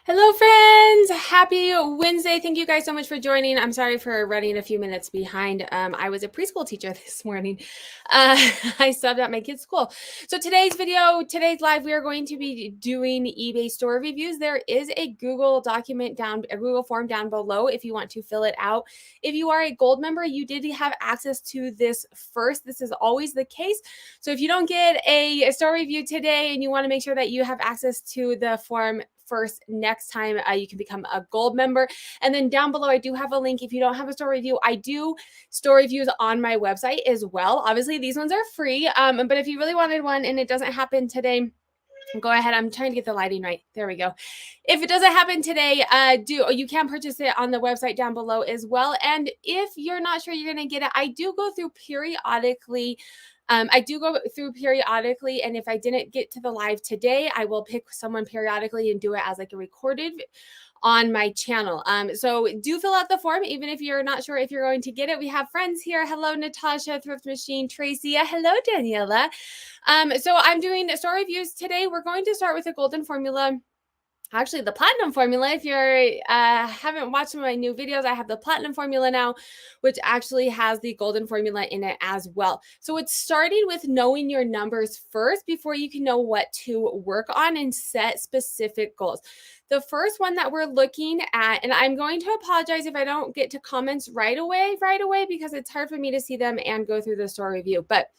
Hello, friends. Happy Wednesday. Thank you guys so much for joining. I'm sorry for running a few minutes behind. I was a preschool teacher this morning. I subbed at my kids' school. So today's live, we are going to be doing eBay store reviews. There is a Google form down below if you want to fill it out. If you are a gold member, you did have access to this first. This is always the case. So if you don't get a store review today and you want to make sure that you have access to the form first next time, you can become a gold member. And then down below, I do have a link. If you don't have a store review, I do store reviews on my website as well. Obviously, these ones are free, but if you really wanted one and it doesn't happen today, go ahead. I'm trying to get the lighting right. There we go. If it doesn't happen today, you can purchase it on the website down below as well. And if you're not sure you're going to get it, I do go through periodically. And if I didn't get to the live today, I will pick someone periodically and do it as like a recorded on my channel. So do fill out the form, even if you're not sure if you're going to get it. We have friends here. Hello, Natasha, Thrift Machine, Tracy. Hello, Daniela. So I'm doing store reviews today. We're going to start with the golden formula. Actually, the platinum formula. If you haven't watched some of my new videos, I have the platinum formula now, which actually has the golden formula in it as well. So it's starting with knowing your numbers first before you can know what to work on and set specific goals. The first one that we're looking at, and I'm going to apologize if I don't get to comments right away, because it's hard for me to see them and go through the store review, but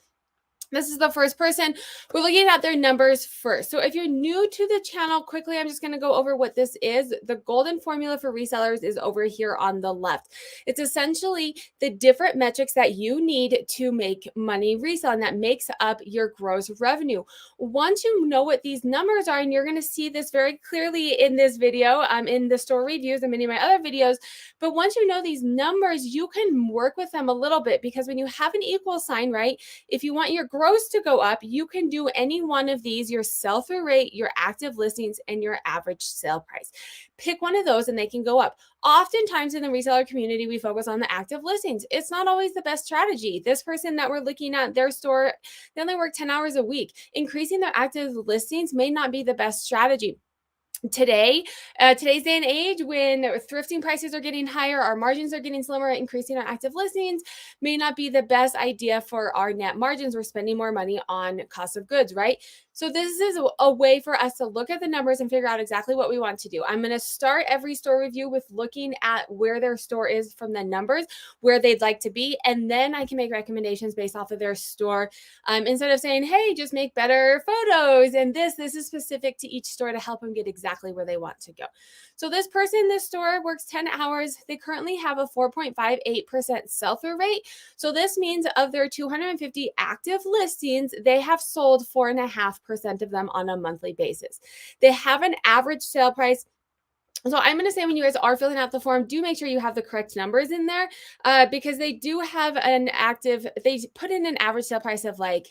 this is the first person. We're looking at their numbers first. So if you're new to the channel, quickly, I'm just going to go over what this is. The golden formula for resellers is over here on the left. It's essentially the different metrics that you need to make money reselling that makes up your gross revenue. Once you know what these numbers are, and you're going to see this very clearly in this video, in the store reviews and many of my other videos, but once you know these numbers, you can work with them a little bit, because when you have an equal sign, right, if you want your gross to go up, you can do any one of these: your sell-through rate, your active listings, and your average sale price. Pick one of those and they can go up. Oftentimes in the reseller community, we focus on the active listings. It's not always the best strategy. This person that we're looking at, their store, they only work 10 hours a week. Increasing their active listings may not be the best strategy. Today's day and age, when thrifting prices are getting higher, our margins are getting slimmer, increasing our active listings may not be the best idea for our net margins. We're spending more money on cost of goods, right? So this is a way for us to look at the numbers and figure out exactly what we want to do. I'm going to start every store review with looking at where their store is from the numbers, where they'd like to be, and then I can make recommendations based off of their store, instead of saying, hey, just make better photos and this is specific to each store to help them get exactly where they want to go. So this person, this store works 10 hours. They currently have a 4.58% sell-through rate. So this means of their 250 active listings, they have sold 4.5% of them on a monthly basis. They have an average sale price. So I'm going to say, when you guys are filling out the form, do make sure you have the correct numbers in there, because they do have they put in an average sale price of like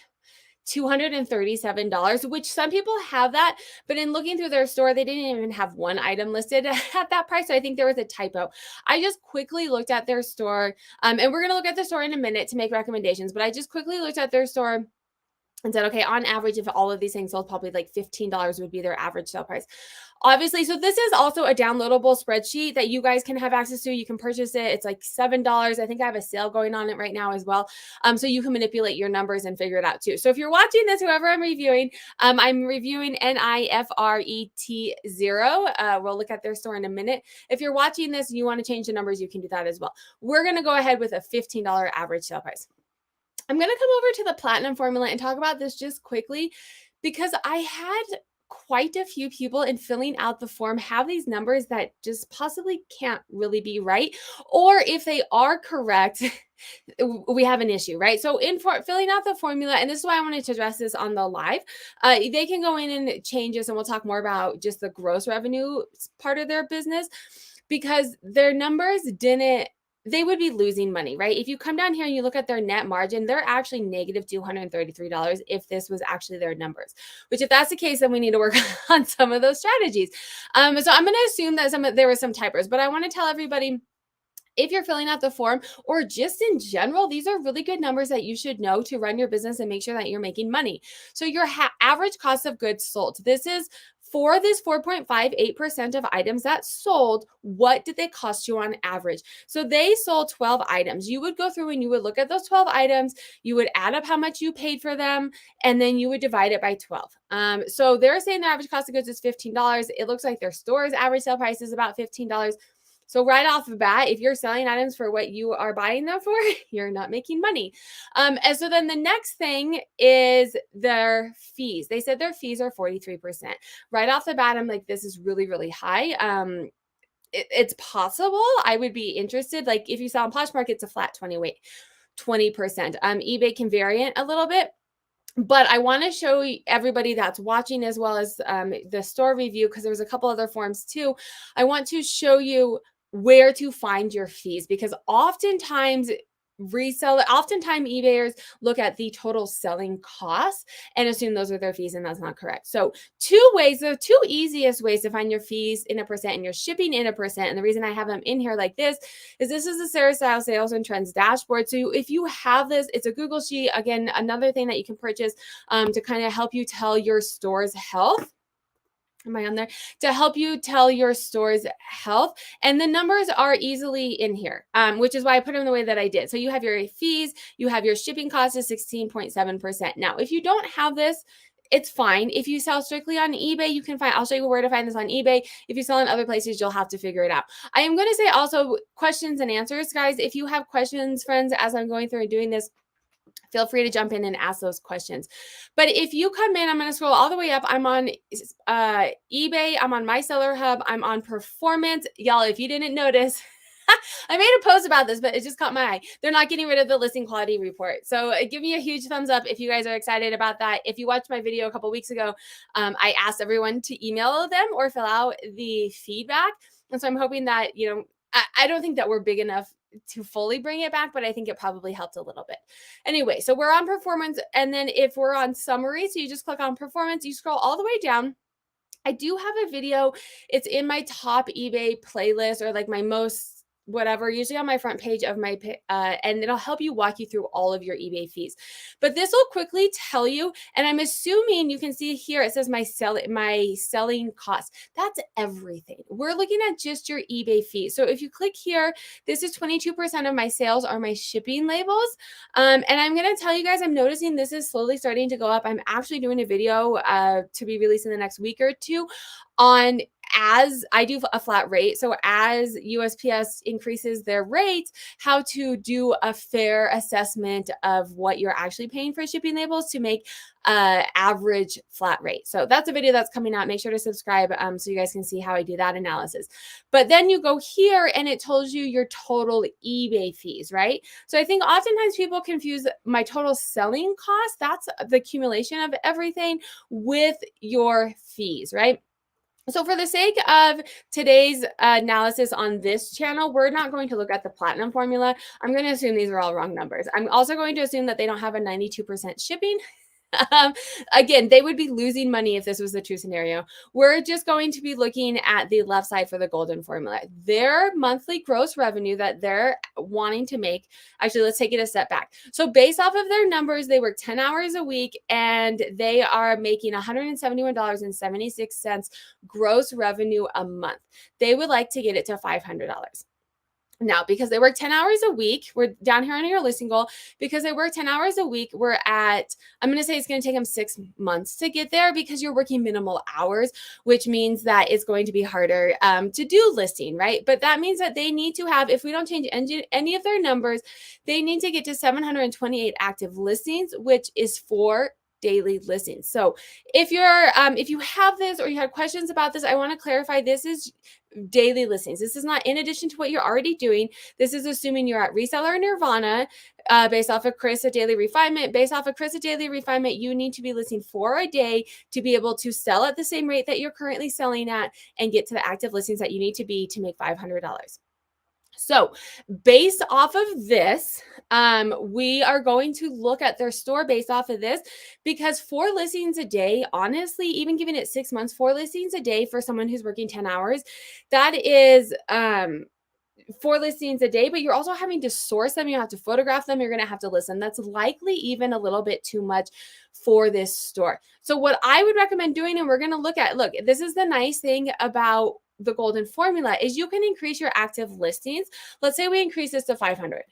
$237, which some people have that, but in looking through their store, they didn't even have one item listed at that price. So I think there was a typo. I just quickly looked at their store, and we're going to look at the store in a minute to make recommendations, but I just quickly looked at their store and said, okay, on average, if all of these things sold, probably like $15 would be their average sale price. Obviously, so this is also a downloadable spreadsheet that you guys can have access to. You can purchase it. It's like $7. I think I have a sale going on it right now as well. So you can manipulate your numbers and figure it out too. So if you're watching this, whoever I'm reviewing NIFRET 0. We'll look at their store in a minute. If you're watching this and you want to change the numbers, you can do that as well. We're going to go ahead with a $15 average sale price. I'm going to come over to the platinum formula and talk about this just quickly, because I had quite a few people in filling out the form have these numbers that just possibly can't really be right. Or if they are correct, we have an issue, right? So filling out the formula, and this is why I wanted to address this on the live, they can go in and change this, and we'll talk more about just the gross revenue part of their business, because their numbers they would be losing money, right? If you come down here and you look at their net margin, they're actually negative $233 if this was actually their numbers, which if that's the case, then we need to work on some of those strategies. So I'm going to assume that there were some typos, but I want to tell everybody, if you're filling out the form, or just in general, these are really good numbers that you should know to run your business and make sure that you're making money. So your average cost of goods sold, this is for this 4.58% of items that sold, what did they cost you on average? So they sold 12 items. You would go through and you would look at those 12 items, you would add up how much you paid for them, and then you would divide it by 12. So they're saying the average cost of goods is $15. It looks like their store's average sale price is about $15. So right off the bat, if you're selling items for what you are buying them for, you're not making money. And so then the next thing is their fees. They said their fees are 43%. Right off the bat, I'm like, this is really, really high. It's possible. I would be interested. Like if you sell on Poshmark, it's a flat 20%. eBay can vary it a little bit. But I want to show everybody that's watching, as well as the store review, because there's a couple other forms too. I want to show you where to find your fees, because oftentimes eBayers look at the total selling costs and assume those are their fees, and that's not correct. So the two easiest ways to find your fees in a percent and your shipping in a percent, and the reason I have them in here like this is the Sarah Style Sales and Trends dashboard. So if you have this, it's a Google Sheet. Again, another thing that you can purchase to kind of help you tell your store's health. Am I on there? To help you tell your store's health. And the numbers are easily in here, which is why I put them the way that I did. So you have your fees, you have your shipping cost is 16.7%. Now, if you don't have this, it's fine. If you sell strictly on eBay, you can find, I'll show you where to find this on eBay. If you sell in other places, you'll have to figure it out. I am going to say also questions and answers, guys. If you have questions, friends, as I'm going through and doing this, feel free to jump in and ask those questions. But if you come in, I'm going to scroll all the way up. I'm on eBay. I'm on My Seller Hub. I'm on Performance. Y'all, if you didn't notice, I made a post about this, but it just caught my eye. They're not getting rid of the listing quality report. So give me a huge thumbs up if you guys are excited about that. If you watched my video a couple weeks ago, I asked everyone to email them or fill out the feedback. And so I'm hoping that, I don't think that we're big enough to fully bring it back, but I think it probably helped a little bit. Anyway, so we're on Performance. And then if we're on Summary, so you just click on Performance, you scroll all the way down. I do have a video. It's in my top eBay playlist, or like my most whatever, usually on my front page of my, and it'll help you walk you through all of your eBay fees. But this will quickly tell you, and I'm assuming you can see here, it says my selling cost. That's everything. We're looking at just your eBay fees. So if you click here, this is 22% of my sales are my shipping labels. And I'm going to tell you guys, I'm noticing this is slowly starting to go up. I'm actually doing a video to be released in the next week or two on, as I do a flat rate. So as USPS increases their rates, how to do a fair assessment of what you're actually paying for shipping labels to make average flat rate. So that's a video that's coming out. Make sure to subscribe so you guys can see how I do that analysis. But then you go here and it tells you your total eBay fees, right? So I think oftentimes people confuse my total selling cost, that's the accumulation of everything, with your fees, right? So for the sake of today's analysis on this channel, we're not going to look at the platinum formula. I'm going to assume these are all wrong numbers. I'm also going to assume that they don't have a 92% shipping. Again, they would be losing money if this was the true scenario. We're just going to be looking at the left side for the golden formula. Their monthly gross revenue that they're wanting to make. Actually, let's take it a step back. So based off of their numbers, they work 10 hours a week and they are making $171.76 gross revenue a month. They would like to get it to $500. Now, because they work 10 hours a week, we're down here on your listing goal. Because they work 10 hours a week, we're at, I'm going to say it's going to take them 6 months to get there, because you're working minimal hours, which means that it's going to be harder to do listing, right? But that means that they need to have, if we don't change any of their numbers, they need to get to 728 active listings, which is 4 daily listings. So if you have this or you have questions about this, I want to clarify, this is daily listings. This is not in addition to what you're already doing. This is assuming you're at Reseller Nirvana, based off of Chris at Daily Refinement. Based off of Chris at Daily Refinement, you need to be listing 4 a day to be able to sell at the same rate that you're currently selling at and get to the active listings that you need to be to make $500. So based off of this, we are going to look at their store based off of this, because 4 listings a day, honestly, even giving it 6 months, 4 listings a day for someone who's working 10 hours, that is 4 listings a day, but you're also having to source them. You have to photograph them. You're going to have to list them. That's likely even a little bit too much for this store. So what I would recommend doing, and we're going to look, this is the nice thing about the golden formula, is you can increase your active listings. Let's say we increase this to 500,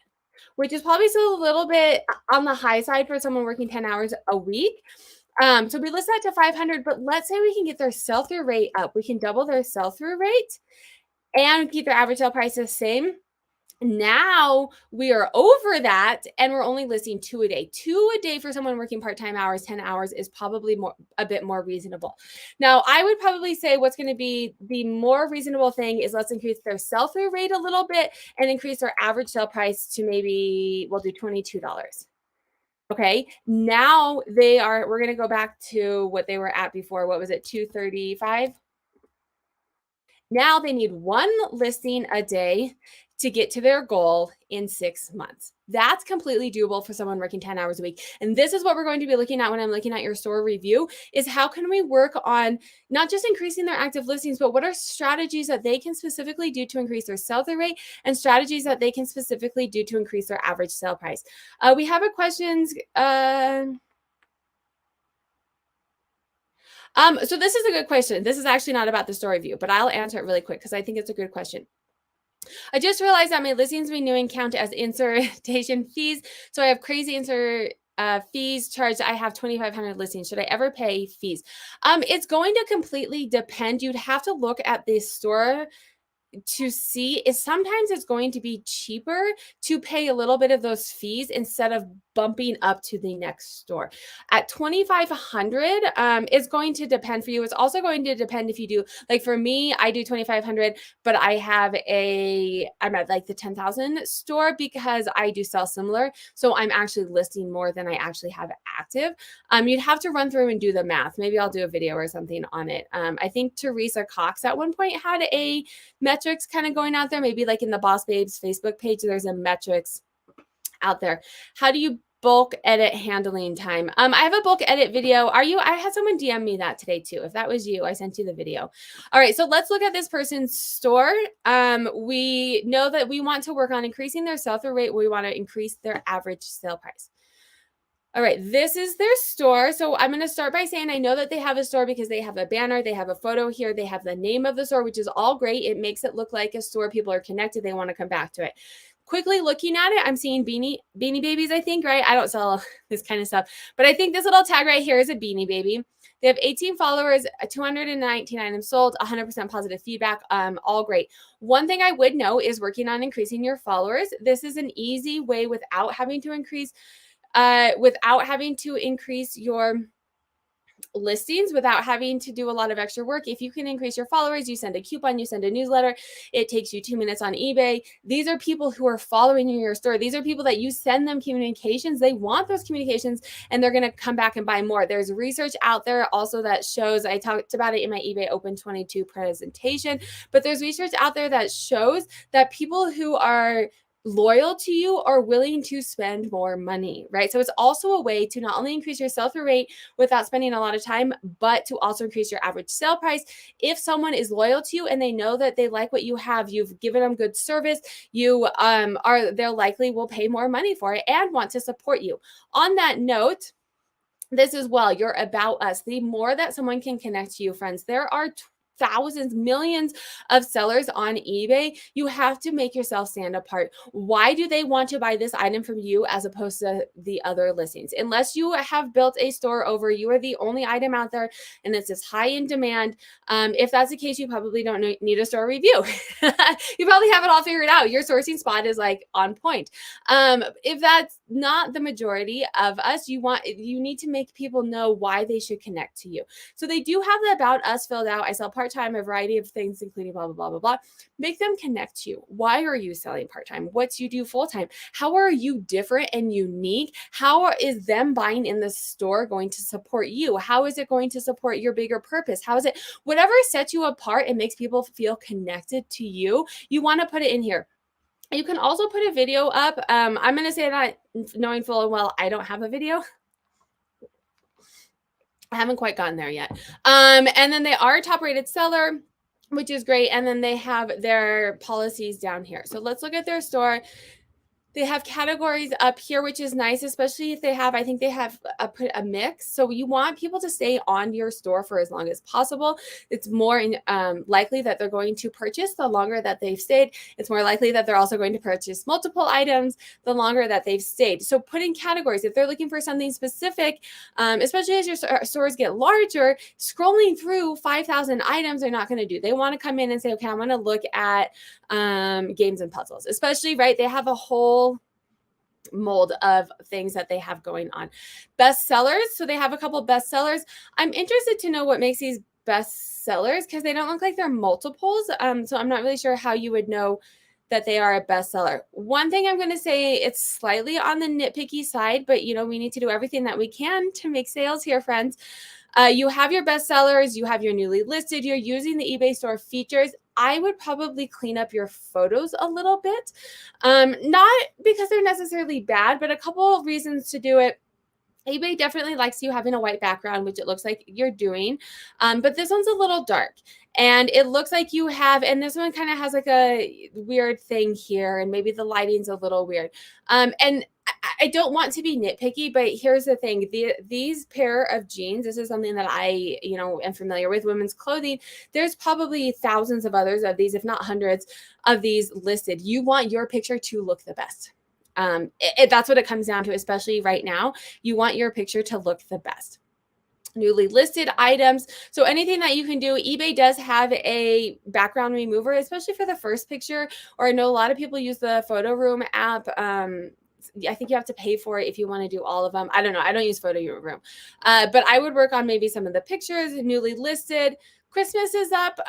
which is probably still a little bit on the high side for someone working 10 hours a week. So we list that to 500, but let's say we can get their sell-through rate up. We can double their sell-through rate and keep their average sale price the same. Now we are over that and we're only listing 2 a day. 2 a day for someone working part-time hours, 10 hours is probably a bit more reasonable. Now, I would probably say what's going to be the more reasonable thing is let's increase their sell-through rate a little bit and increase their average sale price to maybe we'll do $22. Okay. Now we're going to go back to what they were at before. What was it? 235. Now they need 1 listing a day to get to their goal in 6 months. That's completely doable for someone working 10 hours a week. And this is what we're going to be looking at when I'm looking at your store review, is how can we work on not just increasing their active listings, but what are strategies that they can specifically do to increase their sell-through rate and strategies that they can specifically do to increase their average sale price. We have a questions. So this is a good question. This is actually not about the store review, but I'll answer it really quick because I think it's a good question. I just realized that my listings renewing count as insertion fees. So I have crazy fees charged. I have 2,500 listings. Should I ever pay fees? It's going to completely depend. You'd have to look at the store to see is sometimes it's going to be cheaper to pay a little bit of those fees instead of bumping up to the next store. At 2,500, is going to depend for you. It's also going to depend if you do, like for me, I do 2,500, but I'm at like the 10,000 store because I do sell similar. So I'm actually listing more than I actually have active. You'd have to run through and do the math. Maybe I'll do a video or something on it. I think Teresa Cox at one point had a metrics kind of going out there, maybe like in the Boss Babes Facebook page, there's a metrics out there. How do you bulk edit handling time? I have a bulk edit video. I had someone DM me that today too. If that was you, I sent you the video. All right, so let's look at this person's store. We know that we want to work on increasing their sell-through rate. We want to increase their average sale price. All right, this is their store. So I'm going to start by saying I know that they have a store because they have a banner, they have a photo here, they have the name of the store, which is all great. It makes it look like a store. People are connected. They want to come back to it. Quickly looking at it, I'm seeing Beanie Babies, I think, right? I don't sell this kind of stuff, but I think this little tag right here is a Beanie Baby. They have 18 followers, 219 items sold, 100% positive feedback, all great. One thing I would know is working on increasing your followers. This is an easy way without having to increase your listings, without having to do a lot of extra work. If you can increase your followers, you send a coupon, you send a newsletter, it takes you 2 minutes on eBay. These are people who are following you in your store. These are people that you send them communications. They want those communications and they're going to come back and buy more. There's research out there also that shows, I talked about it in my eBay Open 22 presentation, but there's research out there that shows that people who are loyal to you are willing to spend more money, right? So it's also a way to not only increase your sell-through rate without spending a lot of time, but to also increase your average sale price. If someone is loyal to you and they know that they like what you have, you've given them good service, they're likely will pay more money for it and want to support you. On that note, this as well, your about us. The more that someone can connect to you, friends, there are thousands, millions of sellers on eBay. You have to make yourself stand apart. Why do they want to buy this item from you as opposed to the other listings? Unless you have built a store over, you are the only item out there and it's just high in demand. If that's the case, you probably don't need a store review. You probably have it all figured out. Your sourcing spot is like on point. If that's not the majority of us, you need to make people know why they should connect to you. So they do have the about us filled out. I sell part-time, a variety of things, including blah, blah, blah, blah, blah. Make them connect to you. Why are you selling part-time? What do you do full-time? How are you different and unique? How is them buying in the store going to support you? How is it going to support your bigger purpose? How is it, whatever sets you apart and makes people feel connected to you, you want to put it in here. You can also put a video up. I'm going to say that knowing full and well, I don't have a video. I haven't quite gotten there yet. And then they are a top rated seller. which is great. And then they have their policies down here. So let's look at their store. They have categories up here, which is nice, especially if they have, I think they have a mix. So you want people to stay on your store for as long as possible. It's more likely that they're going to purchase the longer that they've stayed. It's more likely that they're also going to purchase multiple items the longer that they've stayed. So put in categories. If they're looking for something specific, especially as your stores get larger, scrolling through 5,000 items, they're not going to do. They want to come in and say, okay, I'm going to look at games and puzzles, especially, right? They have a whole mold of things that they have going on. Best sellers. So they have a couple best sellers. I'm interested to know what makes these best sellers because they don't look like they're multiples. So I'm not really sure how you would know that they are a bestseller. One thing I'm going to say, it's slightly on the nitpicky side, but we need to do everything that we can to make sales here, friends. You have your bestsellers, you have your newly listed, you're using the eBay store features. I would probably clean up your photos a little bit. Not because they're necessarily bad, but a couple of reasons to do it. eBay definitely likes you having a white background, which it looks like you're doing. But this one's a little dark. And it looks like you have, and this one kind of has like a weird thing here, and maybe the lighting's a little weird. And I don't want to be nitpicky, but here's the thing. These pair of jeans, this is something that I, am familiar with, women's clothing. There's probably thousands of others of these, if not hundreds of these listed. You want your picture to look the best. That's what it comes down to, especially right now. You want your picture to look the best. Newly listed items. So anything that you can do, eBay does have a background remover, especially for the first picture, or I know a lot of people use the photo room app. I think you have to pay for it if you want to do all of them. I don't know. I don't use photo room, but I would work on maybe some of the pictures. Newly listed. Christmas is up.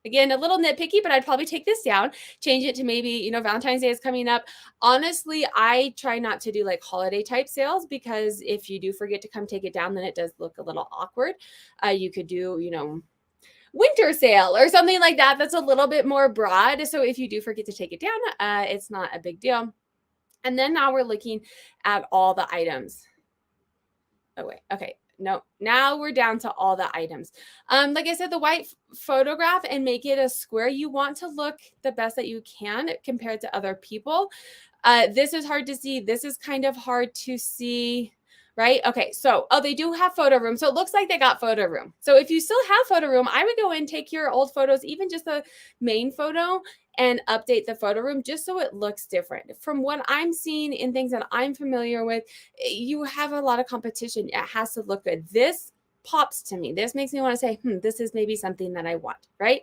Again, a little nitpicky, but I'd probably take this down, change it to maybe, Valentine's Day is coming up. Honestly, I try not to do like holiday type sales because if you do forget to come take it down, then it does look a little awkward. You could do, winter sale or something like that. That's a little bit more broad. So if you do forget to take it down, it's not a big deal. And then now we're looking at all the items. Oh, wait. Okay. No, now we're down to all the items. Like I said, the white photograph and make it a square. You want to look the best that you can compared to other people. This is hard to see. This is kind of hard to see. Right? Okay. So, they do have photo room. So it looks like they got photo room. So if you still have photo room, I would go and take your old photos, even just the main photo, and update the photo room just so it looks different. From what I'm seeing in things that I'm familiar with, you have a lot of competition. It has to look good. This pops to me. This makes me want to say, this is maybe something that I want, right?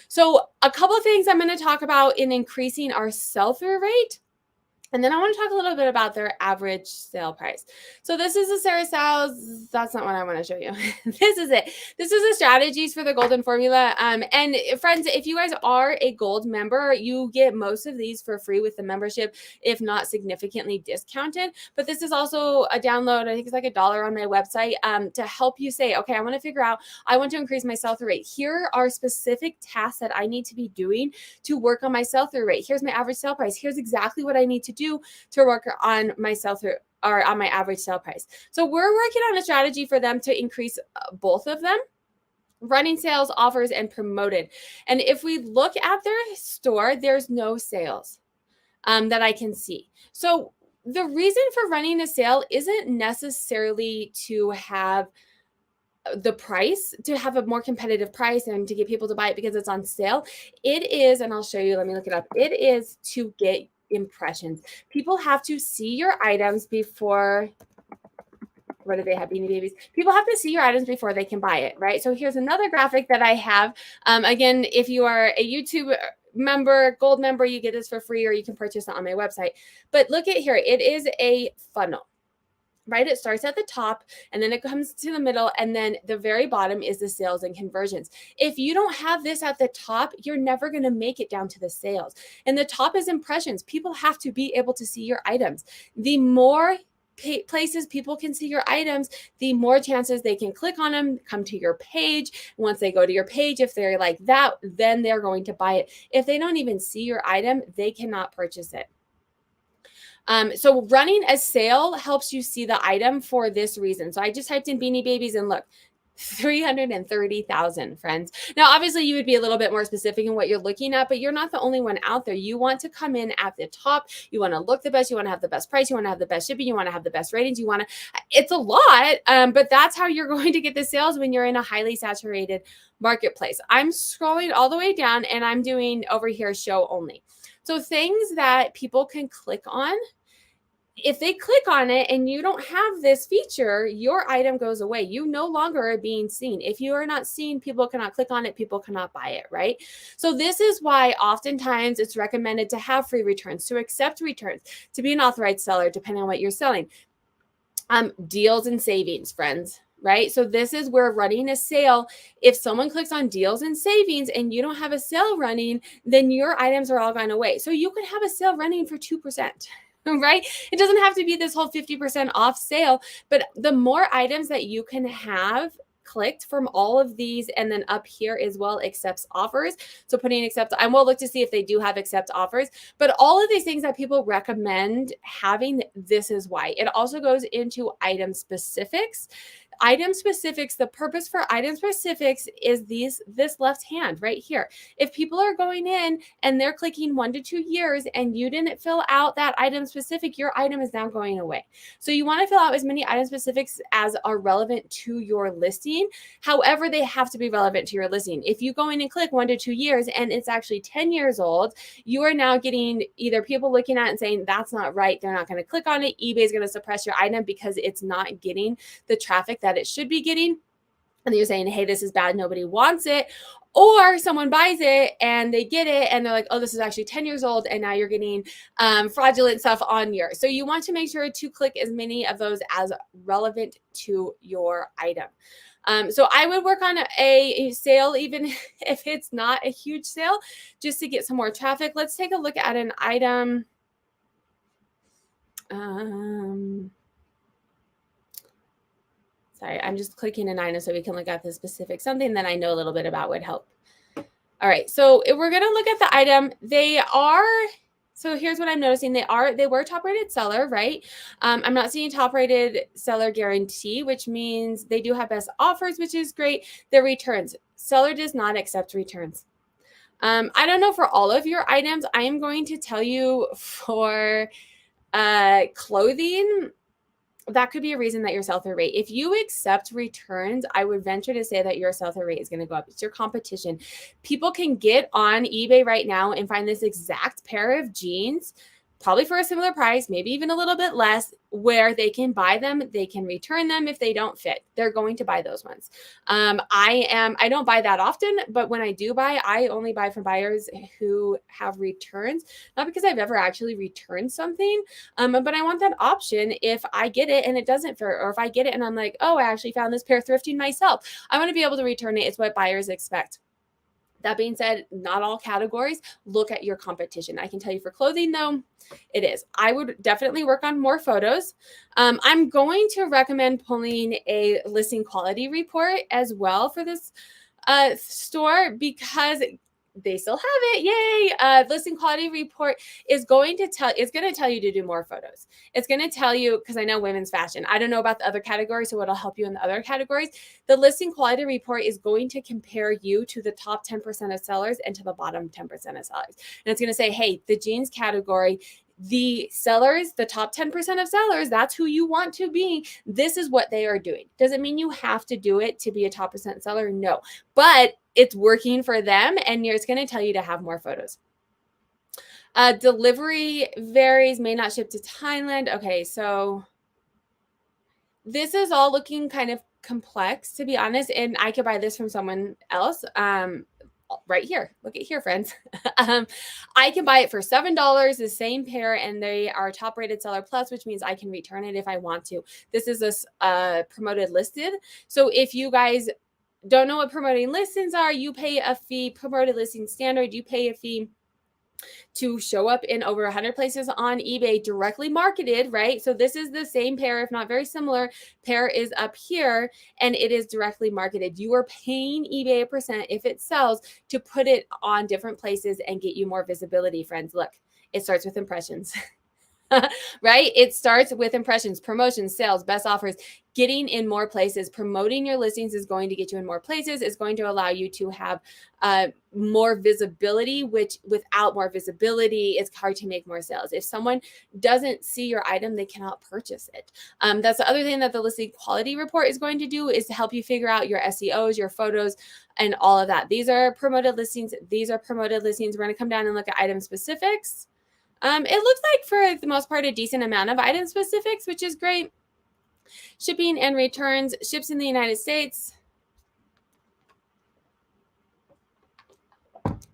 So a couple of things I'm going to talk about in increasing our sell-through rate. And then I want to talk a little bit about their average sale price. So this is a Sarah Styles. That's not what I want to show you. This is it. This is the strategies for the golden formula. And friends, if you guys are a gold member, you get most of these for free with the membership, if not significantly discounted. But this is also a download. I think it's like $1 on my website to help you say, okay, I want to figure out, I want to increase my sell-through rate. Here are specific tasks that I need to be doing to work on my sell-through rate. Here's my average sale price. Here's exactly what I need to do to work on my sell-through or on my average sale price. So we're working on a strategy for them to increase both of them. Running sales, offers, and promoted. And if we look at their store, there's no sales that I can see. So the reason for running a sale isn't necessarily to have the price, to have a more competitive price and to get people to buy it because it's on sale. It is, and I'll show you, let me look it up. It is to get impressions. People have to see your items before, what do they have, Beanie Babies? People have to see your items before they can buy it, right? So here's another graphic that I have. Again, if you are a YouTube member, gold member, you get this for free, or you can purchase it on my website. But look at here, it is a funnel. Right? It starts at the top and then it comes to the middle, and then the very bottom is the sales and conversions. If you don't have this at the top, you're never going to make it down to the sales. And the top is impressions. People have to be able to see your items. The more places people can see your items, the more chances they can click on them, come to your page. Once they go to your page, if they're like that, then they're going to buy it. If they don't even see your item, they cannot purchase it. So running a sale helps you see the item for this reason. So I just typed in Beanie Babies and look, 330,000, friends. Now, obviously, you would be a little bit more specific in what you're looking at, but you're not the only one out there. You want to come in at the top. You want to look the best. You want to have the best price. You want to have the best shipping. You want to have the best ratings. You want to, it's a lot, but that's how you're going to get the sales when you're in a highly saturated marketplace. I'm scrolling all the way down and I'm doing over here show only. So things that people can click on. If they click on it and you don't have this feature, your item goes away. You no longer are being seen. If you are not seen, people cannot click on it, people cannot buy it, right? So this is why oftentimes it's recommended to have free returns, to accept returns, to be an authorized seller, depending on what you're selling. Deals and savings, friends. Right? So this is where running a sale, if someone clicks on deals and savings and you don't have a sale running, then your items are all gone away. So you could have a sale running for 2%. Right? It doesn't have to be this whole 50% off sale, but the more items that you can have clicked from all of these, and then up here as well, accepts offers. So putting accept, I will look to see if they do have accept offers, but all of these things that people recommend having, this is why. It also goes into item specifics. Item specifics, the purpose for item specifics is this left hand right here. If people are going in and they're clicking 1 to 2 years and you didn't fill out that item specific, your item is now going away. So you want to fill out as many item specifics as are relevant to your listing. However, they have to be relevant to your listing. If you go in and click 1 to 2 years and it's actually 10 years old, you are now getting either people looking at it and saying that's not right, they're not going to click on it. eBay is going to suppress your item because it's not getting the traffic that it should be getting. And you're saying, hey, this is bad, nobody wants it. Or someone buys it and they get it and they're like, oh, this is actually 10 years old. And now you're getting fraudulent stuff on yours. So you want to make sure to click as many of those as relevant to your item. So I would work on a sale, even if it's not a huge sale, just to get some more traffic. Let's take a look at an item. Sorry, I'm just clicking an item so we can look at the specific something that I know a little bit about would help. All right, so if we're going to look at the item, so here's what I'm noticing. They were top rated seller, right? I'm not seeing top rated seller guarantee, which means they do have best offers, which is great. Their returns, seller does not accept returns. I don't know for all of your items. I am going to tell you for clothing, that could be a reason that your sell-through rate. If you accept returns, I would venture to say that your sell-through rate is going to go up. It's your competition. People can get on eBay right now and find this exact pair of jeans, probably for a similar price, maybe even a little bit less, where they can buy them, they can return them if they don't fit. They're going to buy those ones. I don't buy that often, but when I do buy, I only buy from buyers who have returns, not because I've ever actually returned something, but I want that option if I get it and it doesn't fit, or if I get it and I'm like, oh, I actually found this pair thrifting myself. I want to be able to return it. It's what buyers expect. That being said, not all categories. Look at your competition. I can tell you for clothing, though, it is. I would definitely work on more photos. I'm going to recommend pulling a listing quality report as well for this store, because they still have it. Yay. Listing quality report is going to tell you to do more photos. It's going to tell you, because I know women's fashion, I don't know about the other categories, so it'll help you in the other categories. The listing quality report is going to compare you to the top 10% of sellers and to the bottom 10% of sellers. And it's going to say, hey, the jeans category, the sellers, the top 10% of sellers, that's who you want to be. This is what they are doing. Doesn't mean you have to do it to be a top percent seller. No, but it's working for them, and it's going to tell you to have more photos. Delivery varies, may not ship to Thailand. Okay, so this is all looking kind of complex, to be honest, and I could buy this from someone else. Right here. Look at here, friends. I can buy it for $7, the same pair, and they are top rated seller plus, which means I can return it if I want to. This is a promoted listed. So if you guys don't know what promoting listings are, you pay a fee. Promoted listing standard, you pay a fee to show up in over 100 places on eBay, directly marketed, right? So this is the same pair, if not very similar. Pair is up here, and it is directly marketed. You are paying eBay a percent if it sells to put it on different places and get you more visibility, friends. Look, it starts with impressions. right? It starts with impressions, promotions, sales, best offers, getting in more places. Promoting your listings is going to get you in more places. It's going to allow you to have more visibility, which without more visibility, it's hard to make more sales. If someone doesn't see your item, they cannot purchase it. That's the other thing that the listing quality report is going to do, is to help you figure out your SEOs, your photos, and all of that. These are promoted listings. These are promoted listings. We're going to come down and look at item specifics. It looks like for the most part a decent amount of item specifics, which is great. Shipping and returns, ships in the United States.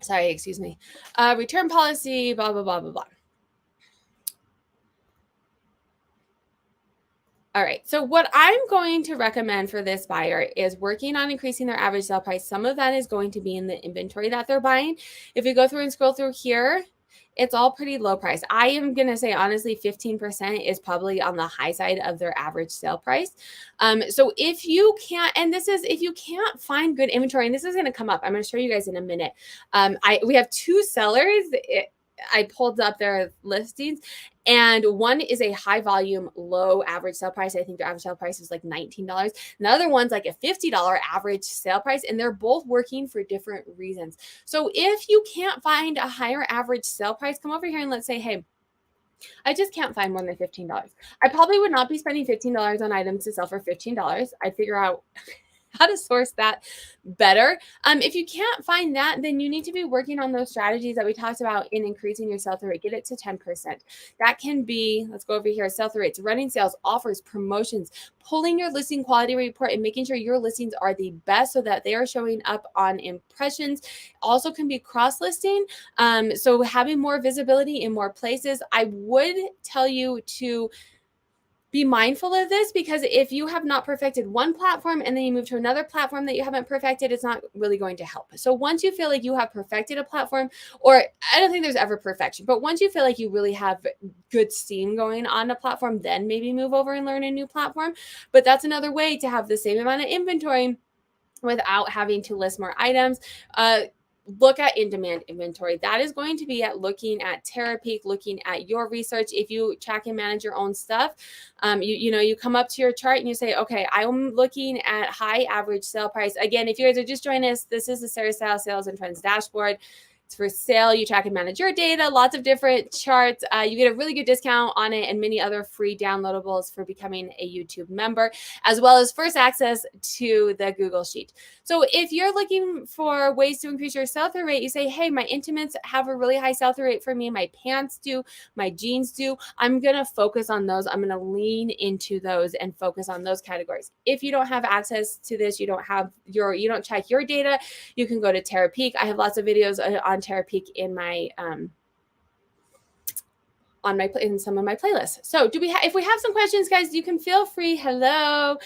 Sorry, excuse me. Return policy, blah, blah, blah, blah, blah. All right, so what I'm going to recommend for this buyer is working on increasing their average sale price. Some of that is going to be in the inventory that they're buying. If you go through and scroll through here, it's all pretty low price. I am going to say, honestly, 15% is probably on the high side of their average sale price. So if you can't, and this is, if you can't find good inventory, and this is going to come up, I'm going to show you guys in a minute. We have two sellers. I pulled up their listings, and one is a high volume, low average sale price. I think their average sale price is like $19. And the other one's like a $50 average sale price, and they're both working for different reasons. So if you can't find a higher average sale price, come over here and let's say, hey, I just can't find more than $15. I probably would not be spending $15 on items to sell for $15. I'd figure out how to source that better. If you can't find that, then you need to be working on those strategies that we talked about in increasing your sell-through rate. Get it to 10%. That can be, let's go over here, sell-through rates, running sales, offers, promotions, pulling your listing quality report and making sure your listings are the best so that they are showing up on impressions. Also can be cross-listing. So having more visibility in more places. I would tell you to be mindful of this, because if you have not perfected one platform and then you move to another platform that you haven't perfected, it's not really going to help. So once you feel like you have perfected a platform, or I don't think there's ever perfection, but once you feel like you really have good steam going on a platform, then maybe move over and learn a new platform. But that's another way to have the same amount of inventory without having to list more items. Look at in-demand inventory. That is going to be at looking at Terapeak, looking at your research. If you track and manage your own stuff, you come up to your chart and you say, okay, I'm looking at high average sale price. Again, if you guys are just joining us, this is the Sarah Style Sales and Trends dashboard. It's for sale. You track and manage your data, lots of different charts. You get a really good discount on it and many other free downloadables for becoming a YouTube member, as well as first access to the Google Sheet. So if you're looking for ways to increase your sell-through rate, you say, hey, my intimates have a really high sell-through rate for me. My pants do, my jeans do. I'm going to focus on those. I'm going to lean into those and focus on those categories. If you don't have access to this, you don't check your data, you can go to Terapeak. I have lots of videos on Terapeak in my in some of my playlists. So if we have some questions, guys, you can feel free. Hello.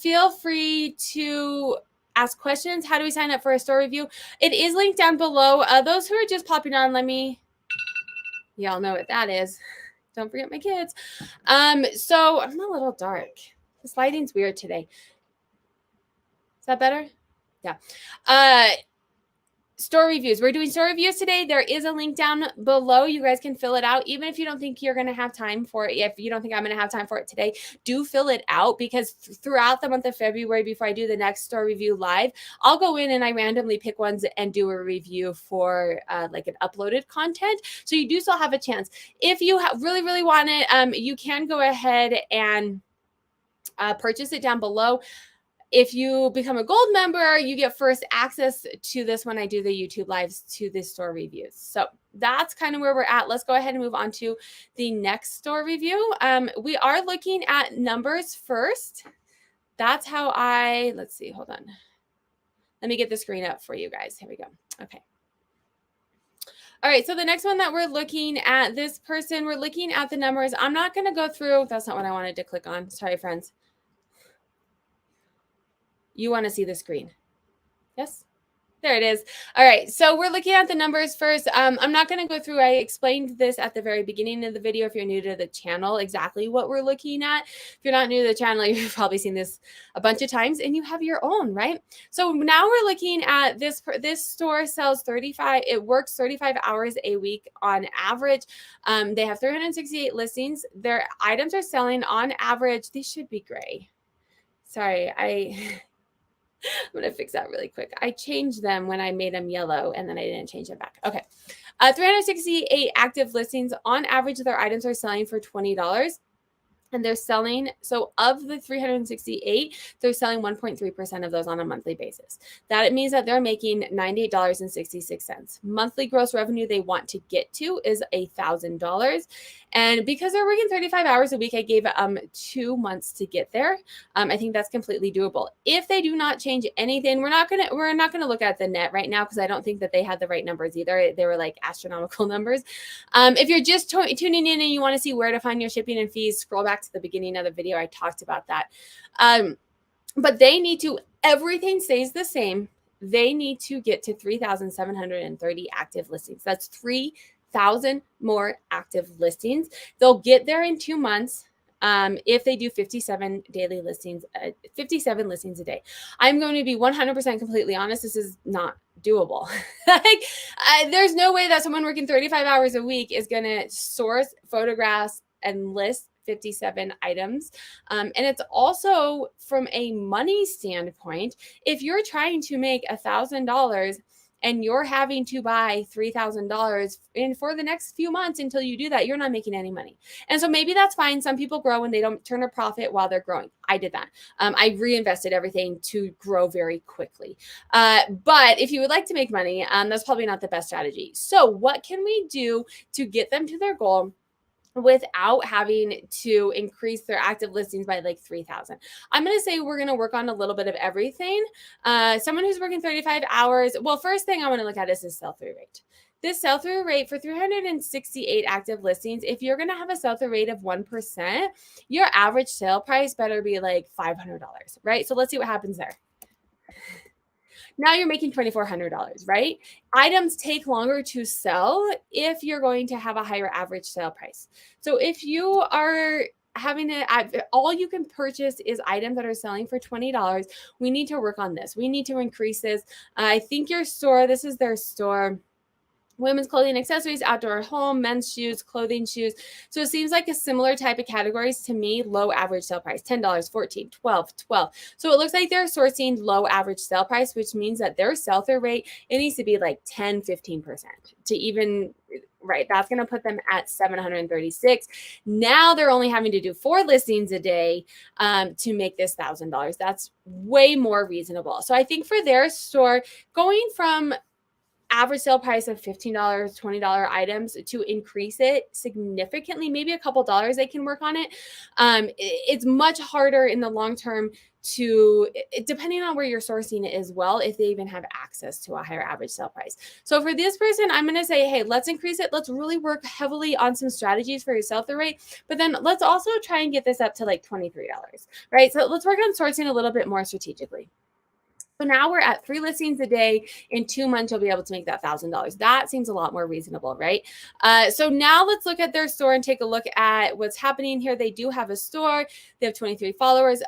Feel free to ask questions. How do we sign up for a store review? It is linked down below. Those who are just popping on, y'all know what that is. Don't forget my kids. So I'm a little dark. This lighting's weird today. Is that better? Yeah. Store reviews. We're doing store reviews today. There is a link down below. You guys can fill it out. Even if you don't think you're going to have time for it, if you don't think I'm going to have time for it today, do fill it out, because throughout the month of February, before I do the next store review live, I'll go in and I randomly pick ones and do a review for like an uploaded content. So you do still have a chance. If you really, really want it, you can go ahead and purchase it down below. If you become a gold member, you get first access to this when I do the YouTube lives to the store reviews. So that's kind of where we're at. Let's go ahead and move on to the next store review. We are looking at numbers first. That's how let's see, hold on. Let me get the screen up for you guys. Here we go. Okay. All right, so the next one that we're looking at, this person, we're looking at the numbers. I'm not going to go through. That's not what I wanted to click on. Sorry, friends. You want to see the screen? Yes? There it is. All right. So we're looking at the numbers first. I'm not going to go through. I explained this at the very beginning of the video. If you're new to the channel, exactly what we're looking at. If you're not new to the channel, you've probably seen this a bunch of times and you have your own, right? So now we're looking at this store sells 35. It works 35 hours a week on average. They have 368 listings. Their items are selling on average. These should be gray. Sorry, I'm going to fix that really quick. I changed them when I made them yellow and then I didn't change them back. Okay. 368 active listings. On average, their items are selling for $20. And they're selling, so of the 368, they're selling 1.3% of those on a monthly basis. That means that they're making $98.66. Monthly gross revenue they want to get to is $1,000. And because they're working 35 hours a week, I gave 2 months to get there. I think that's completely doable. If they do not change anything, we're not gonna look at the net right now because I don't think that they had the right numbers either. They were like astronomical numbers. If you're just tuning in and you want to see where to find your shipping and fees, scroll back to the beginning of the video. I talked about that. But they need to, everything stays the same. They need to get to 3,730 active listings. That's 3,000 more active listings. They'll get there in 2 months. If they do 57 daily listings, 57 listings a day. I'm going to be 100% completely honest. This is not doable. There's no way that someone working 35 hours a week is going to source photographs and list 57 items. And it's also from a money standpoint, if you're trying to make $1,000 and you're having to buy $3,000 in for the next few months until you do that, you're not making any money. And so maybe that's fine. Some people grow and they don't turn a profit while they're growing. I did that. I reinvested everything to grow very quickly. But if you would like to make money, that's probably not the best strategy. So what can we do to get them to their goal without having to increase their active listings by like 3,000? I'm going to say we're going to work on a little bit of everything. Someone who's working 35 hours. Well, first thing I want to look at is this sell-through rate. This sell-through rate for 368 active listings, if you're going to have a sell-through rate of 1%, your average sale price better be like $500, right? So let's see what happens there. Now you're making $2,400, right? Items take longer to sell if you're going to have a higher average sale price. So if you are having it, all you can purchase is items that are selling for $20, we need to work on this. We need to increase this. I think your store, this is their store. Women's clothing, accessories, outdoor home, men's shoes, clothing, shoes. So it seems like a similar type of categories to me. Low average sale price, $10, $14, $12, $12. So it looks like they're sourcing low average sale price, which means that their sell-through rate, it needs to be like 10, 15% to even, right? That's going to put them at 736. Now they're only having to do 4 listings a day to make this $1,000. That's way more reasonable. So I think for their store, going from average sale price of $15, $20 items to increase it significantly, maybe a couple dollars, they can work on it. It's much harder in the long term to, depending on where you're sourcing it as well, if they even have access to a higher average sale price. So for this person, I'm going to say, hey, let's increase it. Let's really work heavily on some strategies for your sell-through rate, but then let's also try and get this up to like $23, right? So let's work on sourcing a little bit more strategically. So now we're at 3 listings a day. In 2 months, you'll be able to make that $1,000. That seems a lot more reasonable, right? So now let's look at their store and take a look at what's happening here. They do have a store. They have 23 followers.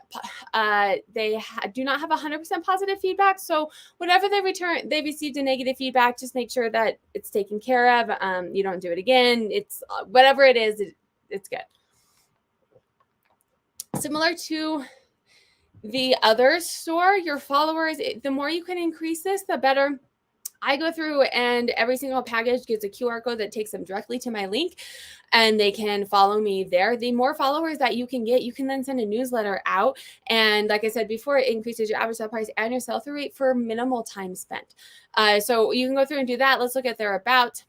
They do not have 100% positive feedback. So whatever they received a negative feedback, just make sure that it's taken care of. You don't do it again. It's whatever it is, it's good. Similar to the other store, your followers, the more you can increase this, the better. I go through and every single package gets a QR code that takes them directly to my link and they can follow me there. The more followers that you can get, you can then send a newsletter out. And like I said before, it increases your average sale price and your sell-through rate for minimal time spent. So you can go through and do that. Let's look at their about.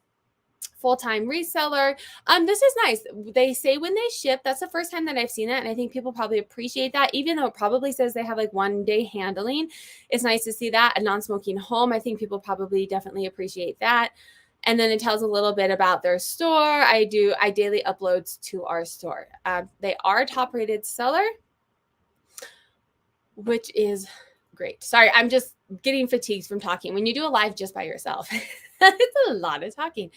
Full-time reseller. This is nice. They say when they ship. That's the first time that I've seen that, and I think people probably appreciate that, even though it probably says they have like 1-day handling. It's nice to see that. A non-smoking home. I think people probably definitely appreciate that. And then it tells a little bit about their store. I daily uploads to our store. They are a top-rated seller, which is Great. Sorry, I'm just getting fatigued from talking. When you do a live just by yourself, it's a lot of talking.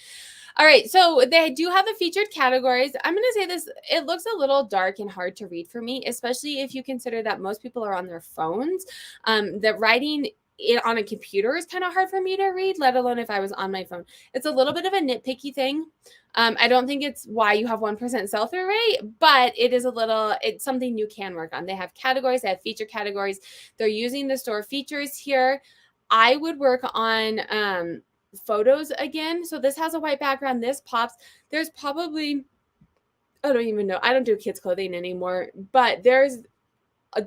All right, so they do have the featured categories. I'm going to say this, it looks a little dark and hard to read for me, especially if you consider that most people are on their phones. That writing it on a computer is kind of hard for me to read, let alone if I was on my phone. It's a little bit of a nitpicky thing. I don't think it's why you have 1% sell-through rate, but it's something you can work on. They have categories, they have feature categories. They're using the store features here. I would work on photos again. So this has a white background. This pops. There's probably, I don't even know. I don't do kids clothing anymore, but there's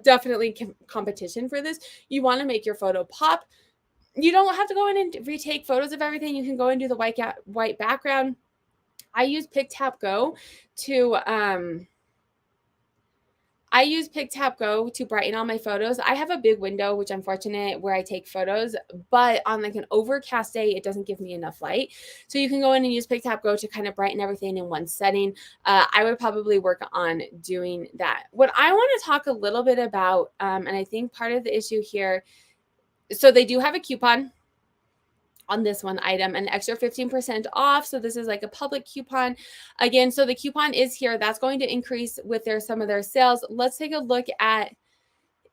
definitely competition for this. You want to make your photo pop. You don't have to go in and retake photos of everything. You can go and do the white background. I use Pick Tap Go to brighten all my photos. I have a big window, which I'm fortunate, where I take photos, but on like an overcast day, it doesn't give me enough light. So you can go in and use Pick Tap Go to kind of brighten everything in one setting. I would probably work on doing that. What I want to talk a little bit about, and I think part of the issue here, so they do have a coupon on this one item, an extra 15% off. So this is like a public coupon. Again, so the coupon is here. That's going to increase with some of their sales. Let's take a look at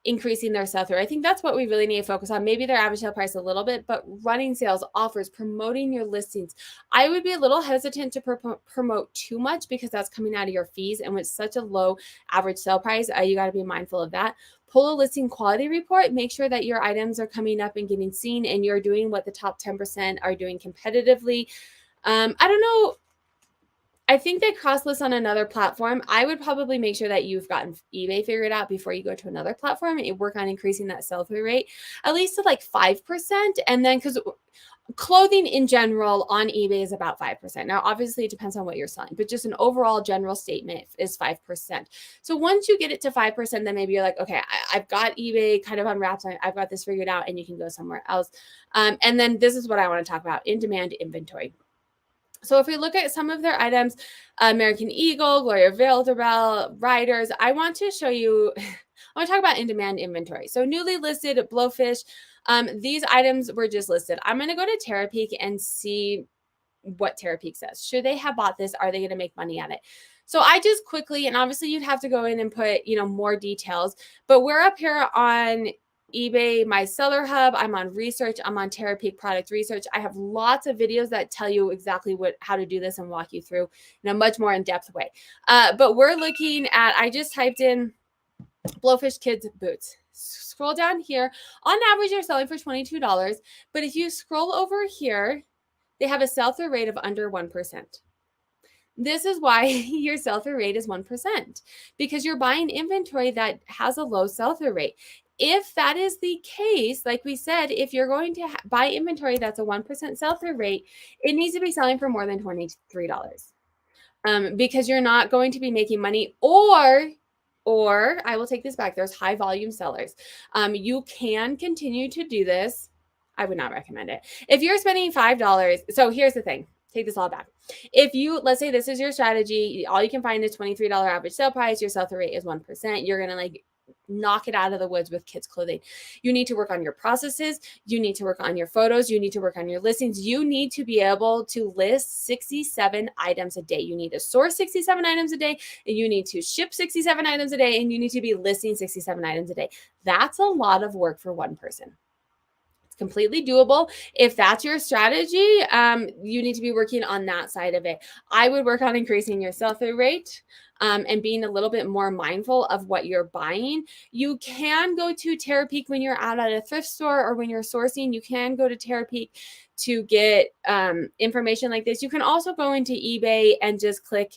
increasing their sell-through. I think that's what we really need to focus on. Maybe their average sale price a little bit, but running sales, offers, promoting your listings. I would be a little hesitant to promote too much because that's coming out of your fees. And with such a low average sale price, you got to be mindful of that. Pull a listing quality report. Make sure that your items are coming up and getting seen and you're doing what the top 10% are doing competitively. I don't know. I think they cross list on another platform. I would probably make sure that you've gotten eBay figured out before you go to another platform and work on increasing that sell-through rate at least to like 5%. And then because clothing in general on eBay is about 5%. Now, obviously, it depends on what you're selling, but just an overall general statement is 5%. So once you get it to 5%, then maybe you're like, okay, I've got eBay kind of on wraps. I've got this figured out, and you can go somewhere else. And then this is what I want to talk about: in-demand inventory. So if we look at some of their items, American Eagle, Gloria Villarreal, Riders, I want to show you, I want to talk about in-demand inventory. So newly listed Blowfish, these items were just listed. I'm going to go to Terapeak and see what Terapeak says. Should they have bought this? Are they going to make money at it? So I just quickly, and obviously you'd have to go in and put, more details, but we're up here on eBay, my seller hub. I'm on research. I'm on Terapeak product research. I have lots of videos that tell you exactly how to do this and walk you through in a much more in-depth way. But we're looking at, I just typed in Blowfish kids boots. Scroll down here. On average, they're selling for $22. But if you scroll over here, they have a sell-through rate of under 1%. This is why your sell-through rate is 1%, because you're buying inventory that has a low sell-through rate. If that is the case, like we said, if you're going to buy inventory that's a 1% sell-through rate, it needs to be selling for more than $23, because you're not going to be making money. Or I will take this back. There's high volume sellers. You can continue to do this. I would not recommend it. If you're spending $5, so here's the thing. Take this all back. If let's say this is your strategy, all you can find is $23 average sale price, your sell-through rate is 1%, you're going to knock it out of the woods with kids clothing. You need to work on your processes. You need to work on your photos. You need to work on your listings. You need to be able to list 67 items a day. You need to source 67 items a day, and you need to ship 67 items a day, and you need to be listing 67 items a day. That's a lot of work for one person. Completely doable. If that's your strategy, you need to be working on that side of it. I would work on increasing your sell-through rate and being a little bit more mindful of what you're buying. You can go to Terapeak when you're out at a thrift store or when you're sourcing. You can go to Terapeak to get information like this. You can also go into eBay and just click,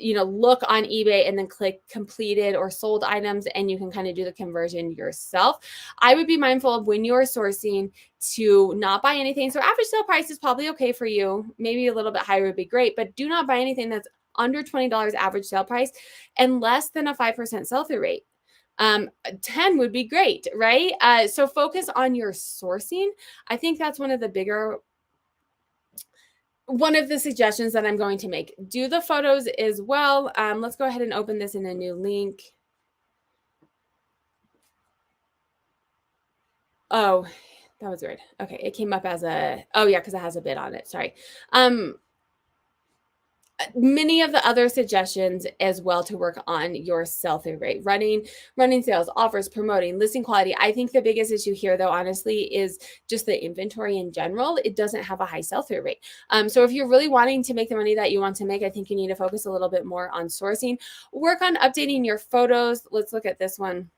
look on eBay and then click completed or sold items, and you can kind of do the conversion yourself. I would be mindful of when you're sourcing to not buy anything. So average sale price is probably okay for you. Maybe a little bit higher would be great, but do not buy anything that's under $20 average sale price and less than a 5% sell-through rate. 10 would be great, right? So focus on your sourcing. I think that's one of the suggestions that I'm going to make. Do the photos as well. Let's go ahead and open this in a new link. Oh, that was weird. Okay, it came up as a, oh yeah, because it has a bid on it. Sorry. Many of the other suggestions as well to work on your sell-through rate, running sales, offers, promoting, listing quality. I think the biggest issue here, though, honestly, is just the inventory in general. It doesn't have a high sell-through rate. So if you're really wanting to make the money that you want to make, I think you need to focus a little bit more on sourcing. Work on updating your photos. Let's look at this one.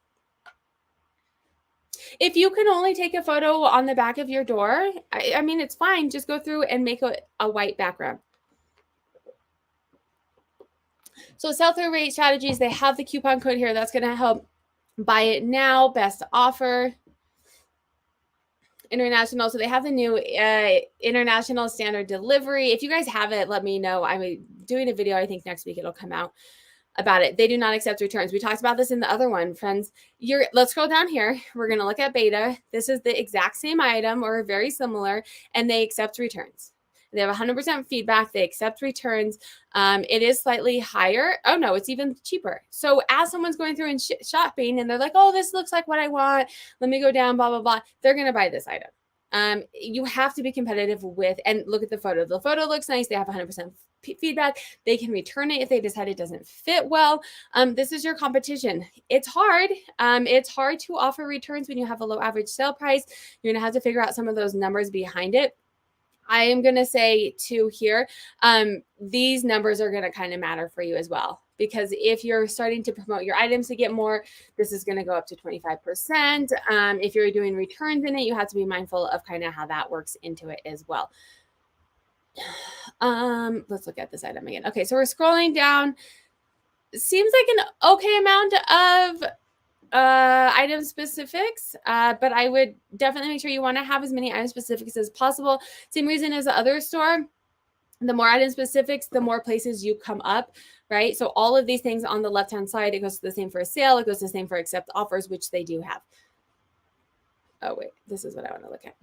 If you can only take a photo on the back of your door, I mean, it's fine. Just go through and make a white background. So sell-through rate strategies, they have the coupon code here. That's going to help. Buy it now, best offer. International. So they have the new international standard delivery. If you guys have it, let me know. I'm doing a video, I think next week it'll come out about it. They do not accept returns. We talked about this in the other one, friends. Let's scroll down here. We're going to look at beta. This is the exact same item or very similar, and they accept returns. They have 100% feedback. They accept returns. It is slightly higher. Oh, no, it's even cheaper. So as someone's going through and shopping and they're like, oh, this looks like what I want. Let me go down, blah, blah, blah. They're going to buy this item. You have to be competitive with, and look at the photo. The photo looks nice. They have 100% feedback. They can return it if they decide it doesn't fit well. This is your competition. It's hard. It's hard to offer returns when you have a low average sale price. You're going to have to figure out some of those numbers behind it. I am going to say too here, these numbers are going to kind of matter for you as well. Because if you're starting to promote your items to get more, this is going to go up to 25%. If you're doing returns in it, you have to be mindful of kind of how that works into it as well. Let's look at this item again. Okay, so we're scrolling down. Seems like an okay amount of item specifics, but I would definitely make sure you want to have as many item specifics as possible. Same reason as the other store. The more item specifics, the more places you come up, right? So all of these things on the left-hand side, it goes to the same for a sale. It goes to the same for accept offers, which they do have. Oh, wait, this is what I want to look at.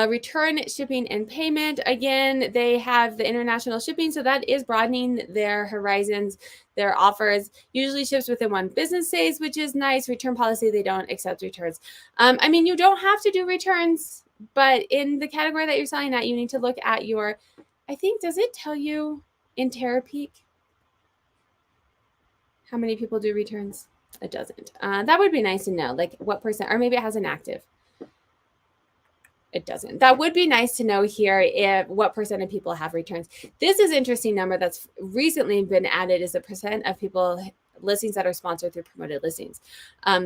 Return, shipping, and payment. Again, they have the international shipping, so that is broadening their horizons. Their offers usually ships within 1 business days, which is nice. Return policy, they don't accept returns. I mean, you don't have to do returns, but in the category that you're selling at, you need to look at your, I think, does it tell you in Terapeak how many people do returns? It doesn't. That would be nice to know, like what percent, or maybe it has an active. It doesn't. That would be nice to know here if what percent of people have returns. This is an interesting number that's recently been added is the percent of people listings that are sponsored through promoted listings.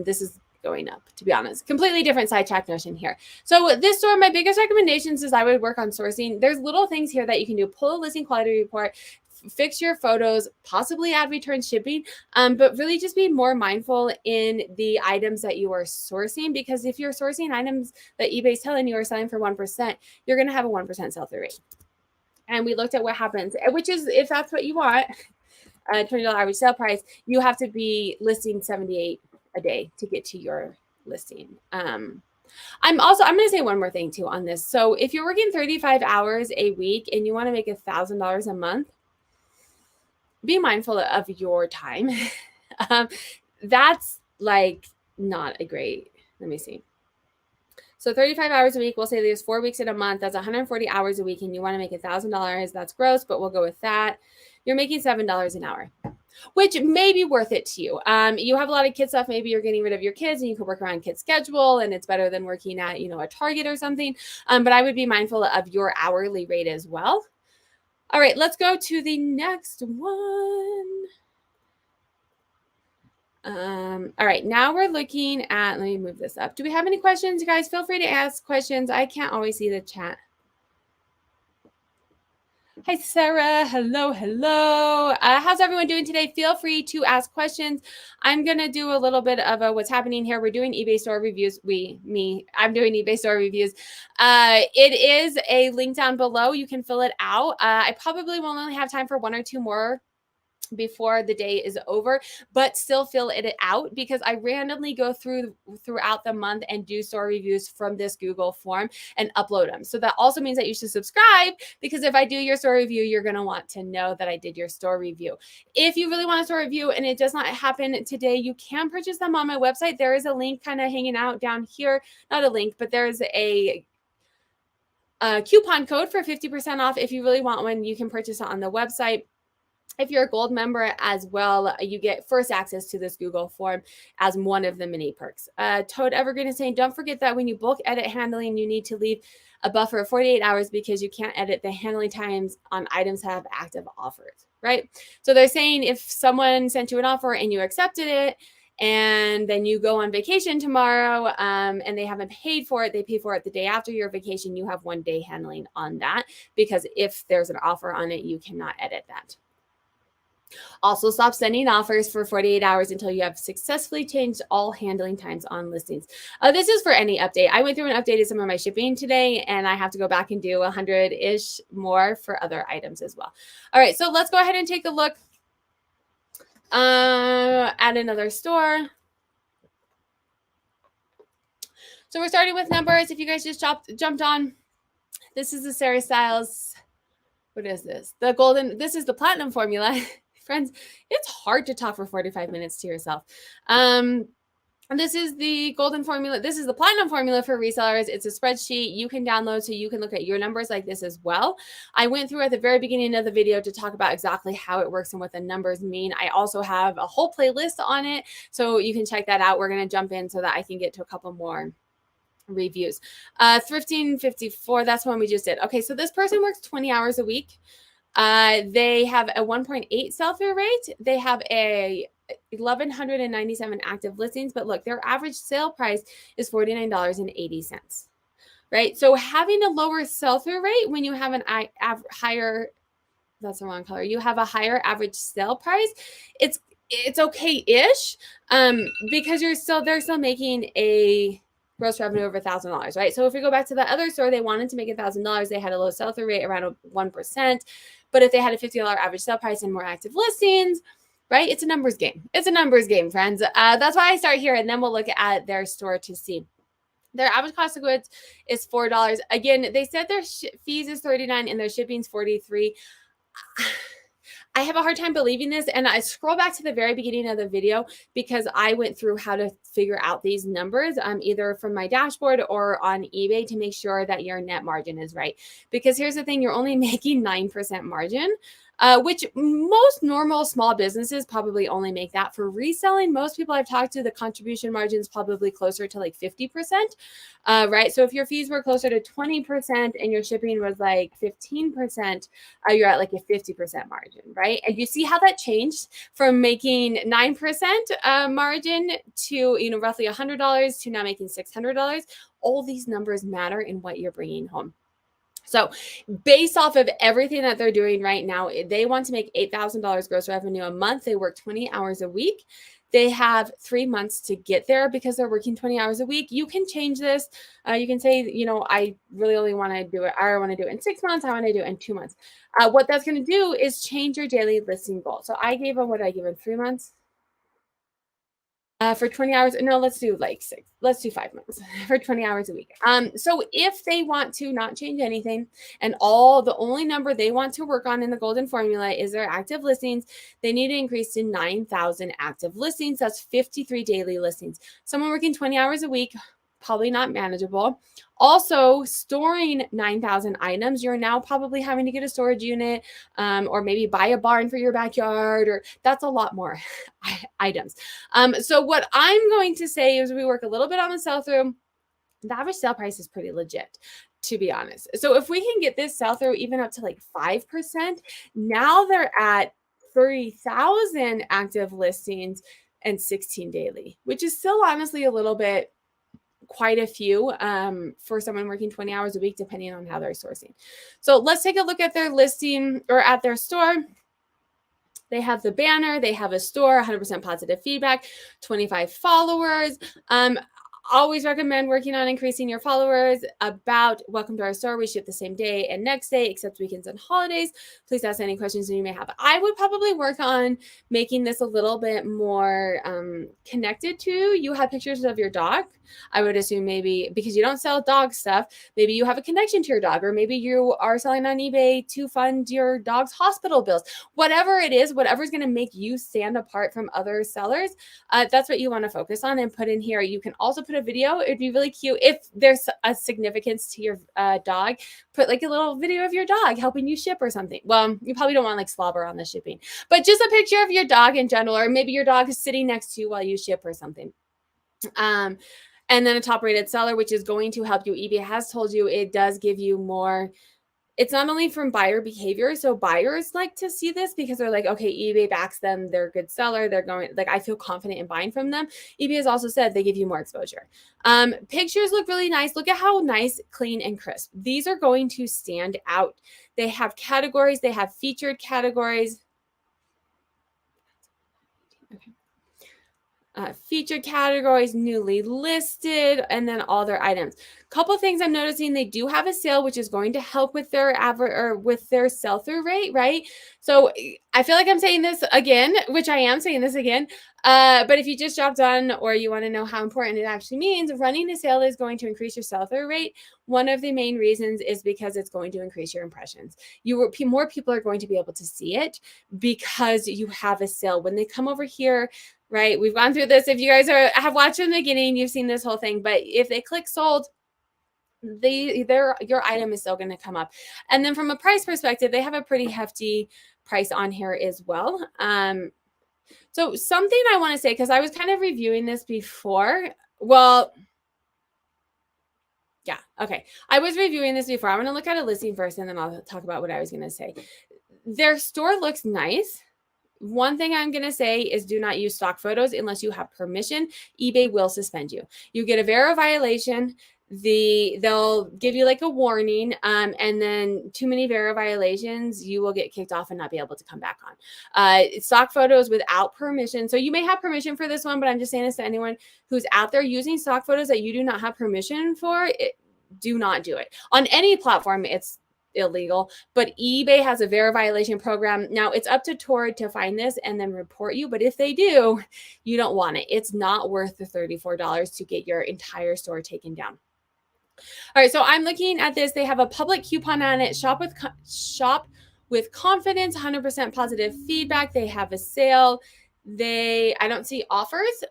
This is going up, to be honest. Completely different sidetrack notion here. So this store, my biggest recommendations is I would work on sourcing. There's little things here that you can do. Pull a listing quality report, fix your photos, possibly add return shipping, but really just be more mindful in the items that you are sourcing, because if you're sourcing items that eBay's telling you are selling for 1%, you're going to have a 1% sell-through rate. And we looked at what happens, which is if that's what you want, $20 average sale price, you have to be listing 78 a day to get to your listing. I'm going to say one more thing too on this. So if you're working 35 hours a week and you want to make $1,000 a month, be mindful of your time. That's like not a great, let me see. So 35 hours a week, we'll say there's 4 weeks in a month. That's 140 hours a week and you want to make $1,000. That's gross, but we'll go with that. You're making $7 an hour, which may be worth it to you. You have a lot of kid stuff. Maybe you're getting rid of your kids and you can work around kids' schedule and it's better than working at, a Target or something. But I would be mindful of your hourly rate as well. All right, let's go to the next one. All right, now we're looking at, let me move this up. Do we have any questions, you guys? Feel free to ask questions. I can't always see the chat. Hi, Sarah. Hello, hello. How's everyone doing today? Feel free to ask questions. I'm going to do a little bit of what's happening here. We're doing eBay store reviews. I'm doing eBay store reviews. It is a link down below. You can fill it out. I probably will only have time for 1 or 2 more before the day is over, but still fill it out, because I randomly go throughout the month and do store reviews from this Google form and upload them. So that also means that you should subscribe, because if I do your store review, you're going to want to know that I did your store review. If you really want a store review and it does not happen today, you can purchase them on my website. There is a link kind of hanging out down here. Not a link, but there's a coupon code for 50% off. If you really want one, you can purchase it on the website. If you're a gold member as well, you get first access to this Google form as one of the mini perks. Toad Evergreen is saying, don't forget that when you bulk edit handling, you need to leave a buffer of 48 hours because you can't edit the handling times on items that have active offers, right? So they're saying if someone sent you an offer and you accepted it, and then you go on vacation tomorrow and they haven't paid for it, they pay for it the day after your vacation, you have 1 day handling on that, because if there's an offer on it, you cannot edit that. Also, stop sending offers for 48 hours until you have successfully changed all handling times on listings. This is for any update. I went through and updated some of my shipping today, and I have to go back and do 100-ish more for other items as well. All right, so let's go ahead and take a look at another store. So we're starting with numbers. If you guys just jumped on, this is the Sarah Styles. What is this? The golden. This is the platinum formula. Friends, it's hard to talk for 45 minutes to yourself. This is the golden formula. This is the platinum formula for resellers. It's a spreadsheet you can download so you can look at your numbers like this as well. I went through at the very beginning of the video to talk about exactly how it works and what the numbers mean. I also have a whole playlist on it, so you can check that out. We're going to jump in so that I can get to a couple more reviews. 1354, that's one we just did. Okay, so this person works 20 hours a week. They have a 1.8 sell-through rate. They have a 1,197 active listings, but look, their average sale price is $49.80, right? So having a lower sell-through rate when you have an higher, that's the wrong color, you have a higher average sale price, it's okay-ish, because they're still making a gross revenue over $1,000, right? So if we go back to the other store, they wanted to make $1,000. They had a low sell-through rate around 1%. But if they had a $50 average sale price and more active listings, right? It's a numbers game. It's a numbers game, friends. That's why I start here, and then we'll look at their store to see. Their average cost of goods is $4. Again, they said their fees is $39 and their shipping's $43. I have a hard time believing this, and I scroll back to the very beginning of the video because I went through how to figure out these numbers, either from my dashboard or on eBay, to make sure that your net margin is right. Because here's the thing, you're only making 9% margin, which most normal small businesses probably only make that. For reselling, most people I've talked to, the contribution margin is probably closer to like 50%, right? So if your fees were closer to 20% and your shipping was like 15%, you're at like a 50% margin, right? And you see how that changed from making 9% margin to, roughly $100 to now making $600. All these numbers matter in what you're bringing home. So based off of everything that they're doing right now, they want to make $8,000 gross revenue a month. They work 20 hours a week. They have 3 months to get there because they're working 20 hours a week. You can change this. You can say, I really only want to do it. I want to do it in 6 months. I want to do it in 2 months. What that's going to do is change your daily listing goal. So I gave them, what did I give them, 3 months? For 20 hours, no, let's do like 6. Let's do 5 months for 20 hours a week. So if they want to not change anything and the only number they want to work on in the golden formula is their active listings, they need to increase to 9,000 active listings. That's 53 daily listings. Someone working 20 hours a week, probably not manageable. Also, storing 9,000 items, you're now probably having to get a storage unit, or maybe buy a barn for your backyard, or that's a lot more items. So what I'm going to say is we work a little bit on the sell-through. The average sale price is pretty legit, to be honest. So if we can get this sell-through even up to like 5%, now they're at 30,000 active listings and 16 daily, which is still honestly a little bit, quite a few for someone working 20 hours a week, depending on how they're sourcing. So let's take a look at their listing or at their store. They have the banner, they have a store, 100% positive feedback, 25 followers. always recommend working on increasing your followers. About welcome to our store. We ship the same day and next day, except weekends and holidays. Please ask any questions that you may have. I would probably work on making this a little bit more connected to. You have pictures of your dog. I would assume maybe because you don't sell dog stuff, maybe you have a connection to your dog, or maybe you are selling on eBay to fund your dog's hospital bills. Whatever it is, whatever's going to make you stand apart from other sellers, that's what you want to focus on and put in here. You can also put a video. It'd be really cute if there's a significance to your dog. Put like a little video of your dog helping you ship or something. Well, you probably don't want like slobber on the shipping, but just a picture of your dog in general, or maybe your dog is sitting next to you while you ship or something. And then a top rated seller, which is going to help you. eBay has told you it does give you more. It's not only from buyer behavior. So buyers like to see this because they're like, okay, eBay backs them. They're a good seller. They're going like, I feel confident in buying from them. eBay has also said they give you more exposure. Pictures look really nice. Look at how nice, clean, and crisp. These are going to stand out. They have categories. They have featured categories. Okay. Featured categories, newly listed, and then all their items. Couple things I'm noticing, they do have a sale, which is going to help with their average or with their sell-through rate, right? So I feel like I'm saying this again, which I am saying this again. But if you just dropped on or you want to know how important it actually means, running a sale is going to increase your sell-through rate. One of the main reasons is because it's going to increase your impressions. More people are going to be able to see it because you have a sale. When they come over here, right? We've gone through this. If you guys have watched from the beginning, you've seen this whole thing. But if they click sold, your item is still going to come up. And then from a price perspective, they have a pretty hefty price on here as well. So something I want to say, because I was kind of reviewing this before. Well, yeah, okay. I was reviewing this before. I'm going to look at a listing first, and then I'll talk about what I was going to say. Their store looks nice. One thing I'm going to say is do not use stock photos unless you have permission. eBay will suspend you. You get a Vera violation. They'll give you like a warning, and then too many Vera violations, you will get kicked off and not be able to come back on. Stock photos without permission. So you may have permission for this one, but I'm just saying this to anyone who's out there using stock photos that you do not have permission for. Do not do it on any platform. It's illegal, but eBay has a Vera violation program. Now it's up to Tor to find this and then report you. But if they do, you don't want it. It's not worth the $34 to get your entire store taken down. All right, so I'm looking at this. They have a public coupon on it. Shop with confidence, 100% positive feedback. They have a sale. I don't see offers.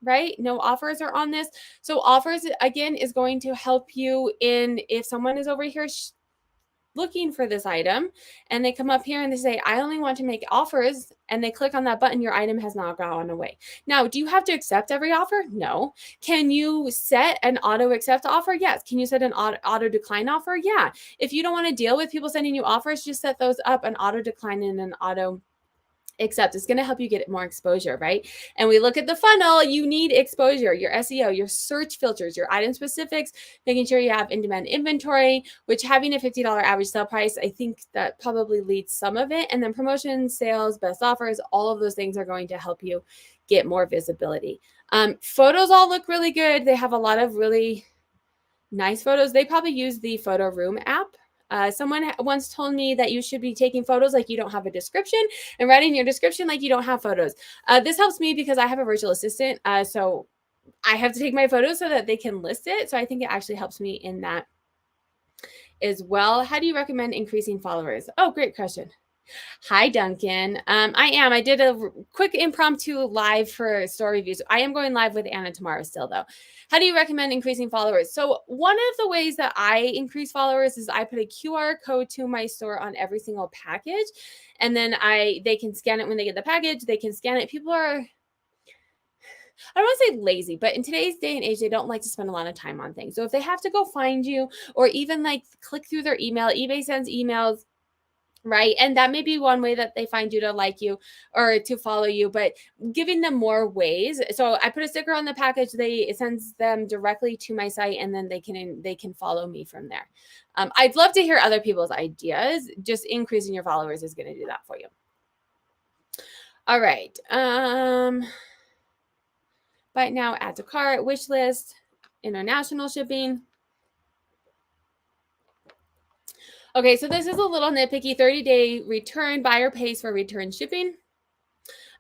Right? No offers are on this. So offers, again, is going to help you in if someone is over here looking for this item and they come up here and they say, I only want to make offers, and they click on that button, your item has not gone away. Now, do you have to accept every offer? No. Can you set an auto accept offer? Yes. Can you set an auto decline offer? Yeah. If you don't want to deal with people sending you offers, just set those up, an auto decline and an auto accept. It's going to help you get more exposure, right? And we look at the funnel, you need exposure, your SEO, your search filters, your item specifics, making sure you have in-demand inventory, which having a $50 average sale price, I think that probably leads some of it. And then promotions, sales, best offers, all of those things are going to help you get more visibility. Photos all look really good. They have a lot of really nice photos. They probably use the Photo Room app. Someone once told me that you should be taking photos like you don't have a description and writing your description like you don't have photos. This helps me because I have a virtual assistant. So I have to take my photos so that they can list it. So I think it actually helps me in that as well. How do you recommend increasing followers? Oh, great question. Hi, Duncan. I did a quick impromptu live for store reviews. I am going live with Anna tomorrow still, though. How do you recommend increasing followers? So one of the ways that I increase followers is I put a QR code to my store on every single package. And then they can scan it when they get the package. They can scan it. People are, I don't want to say lazy, but in today's day and age, they don't like to spend a lot of time on things. So if they have to go find you or even like click through their email, eBay sends emails, right? And that may be one way that they find you to like you or to follow you, but giving them more ways. So I put a sticker on the package. It sends them directly to my site, and then they can follow me from there. I'd love to hear other people's ideas. Just increasing your followers is going to do that for you. All right. Buy it now, add to cart, wish list, international shipping. Okay, so this is a little nitpicky. 30-day return, buyer pays for return shipping.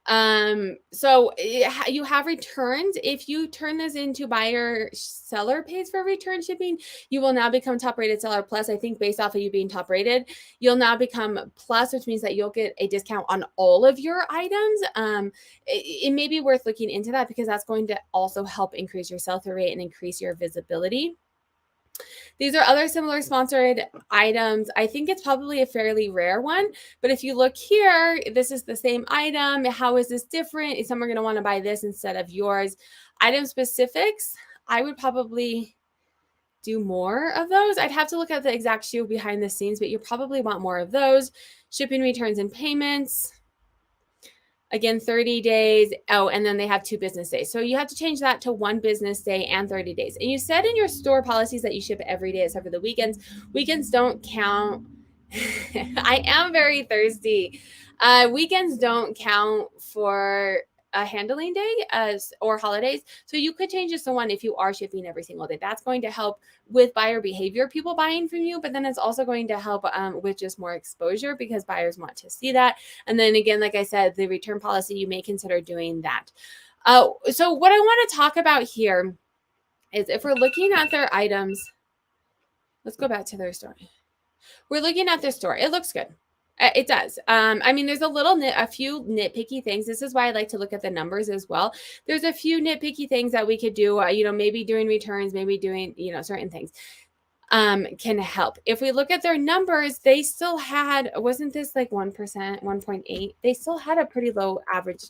So you have returns. If you turn this into buyer seller pays for return shipping, you will now become top rated seller plus. I think based off of you being top rated, you'll now become plus, which means that you'll get a discount on all of your items. It may be worth looking into that because that's going to also help increase your sell-through rate and increase your visibility. These are other similar sponsored items. I think it's probably a fairly rare one, but if you look here, this is the same item. How is this different? Is someone going to want to buy this instead of yours? Item specifics, I would probably do more of those. I'd have to look at the exact shoe behind the scenes, but you probably want more of those. Shipping, returns, and payments. Again, 30 days. Oh, and then they have 2 business days. So you have to change that to 1 business day and 30 days. And you said in your store policies that you ship every day except for the weekends. Weekends don't count. I am very thirsty. Weekends don't count for a handling day or holidays. So you could change this to 1 if you are shipping every single day. That's going to help with buyer behavior, people buying from you, but then it's also going to help with just more exposure because buyers want to see that. And then again, like I said, the return policy, you may consider doing that. So what I want to talk about here is if we're looking at their items, let's go back to their store. We're looking at their store. It looks good. It does. I mean, there's a few nitpicky things. This is why I like to look at the numbers as well. There's a few nitpicky things that we could do, maybe doing returns, maybe doing, certain things can help. If we look at their numbers, they still had, wasn't this like 1%, 1.8? They still had a pretty low average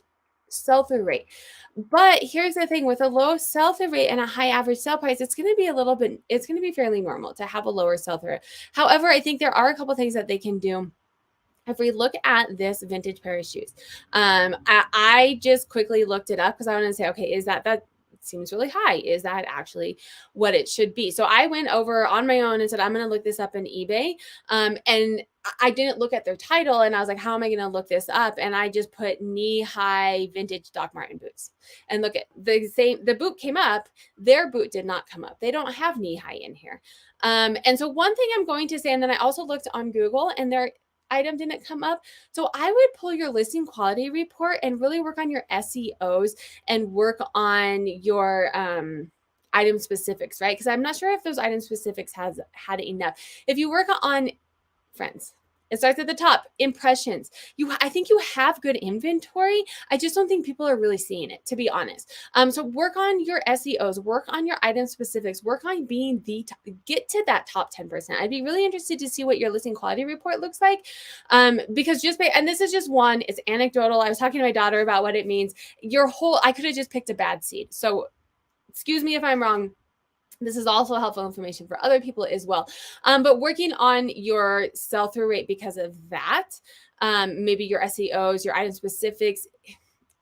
sell-through rate. But here's the thing, with a low sell-through rate and a high average sale price, it's going to be fairly normal to have a lower sell-through. However, I think there are a couple things that they can do. If we look at this vintage pair of shoes, I just quickly looked it up because I want to say, okay, is that seems really high? Is that actually what it should be? So I went over on my own and said, I'm going to look this up in eBay. And I didn't look at their title and I was like, how am I going to look this up? And I just put knee-high vintage Doc Marten boots and look at the boot came up. Their boot did not come up. They don't have knee-high in here. And so one thing I'm going to say, and then I also looked on Google and their item didn't come up. So I would pull your listing quality report and really work on your SEOs and work on your item specifics, right? Because I'm not sure if those item specifics has had enough. If you work on friends, it starts at the top. Impressions. I think you have good inventory. I just don't think people are really seeing it, to be honest. So work on your SEOs, work on your item specifics, work on being get to that top 10%. I'd be really interested to see what your listing quality report looks like. Because and this is just one, it's anecdotal. I was talking to my daughter about what it means. I could have just picked a bad seed. So excuse me if I'm wrong. This is also helpful information for other people as well. But working on your sell-through rate because of that, maybe your SEOs, your item specifics,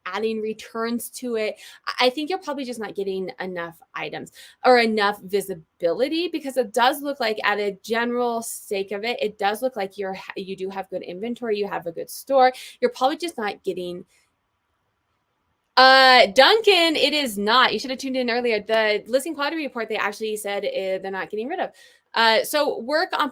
adding returns to it. I think you're probably just not getting enough items or enough visibility because it does look like, at a general sake of it, it does look like you do have good inventory, you have a good store. You're probably just not getting Duncan, it is not. You should have tuned in earlier. The listing quality report, they actually said they're not getting rid of. So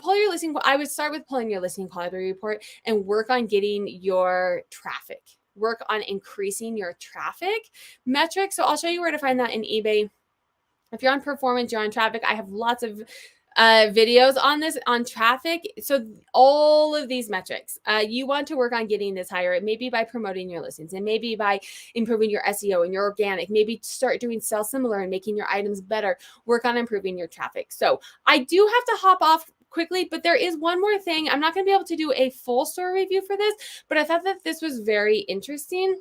pull your listing. I would start with pulling your listing quality report and work on getting your traffic. Work on increasing your traffic metrics. So I'll show you where to find that in eBay. If you're on performance, you're on traffic. I have lots of videos on this, on traffic. So all of these metrics, you want to work on getting this higher. It may be by promoting your listings, and maybe by improving your SEO and your organic, maybe start doing sell similar and making your items better, work on improving your traffic. So I do have to hop off quickly, but there is one more thing. I'm not going to be able to do a full store review for this, but I thought that this was very interesting.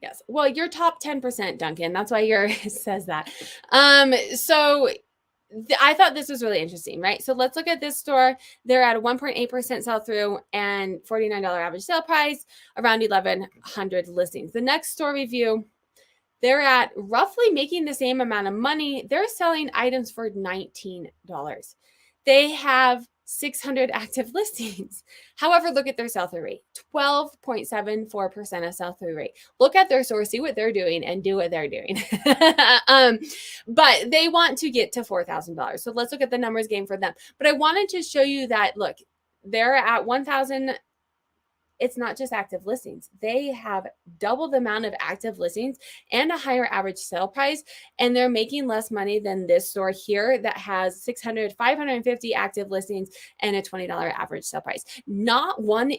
Yes. Well, you're top 10%, Duncan. That's why it says that. So I thought this was really interesting, right? So let's look at this store. They're at a 1.8% sell through and $49 average sale price, around 1,100 listings. The next store review, they're at roughly making the same amount of money. They're selling items for $19. They have 600 active listings. However, look at their sell-through rate, 12.74% of sell-through rate. Look at their source, see what they're doing, and do what they're doing. But they want to get to $4,000. So let's look at the numbers game for them. But I wanted to show you that, look, they're at 1,000. It's not just active listings. They have double the amount of active listings and a higher average sale price, and they're making less money than this store here that has 600, 550 active listings and a $20 average sale price. Not one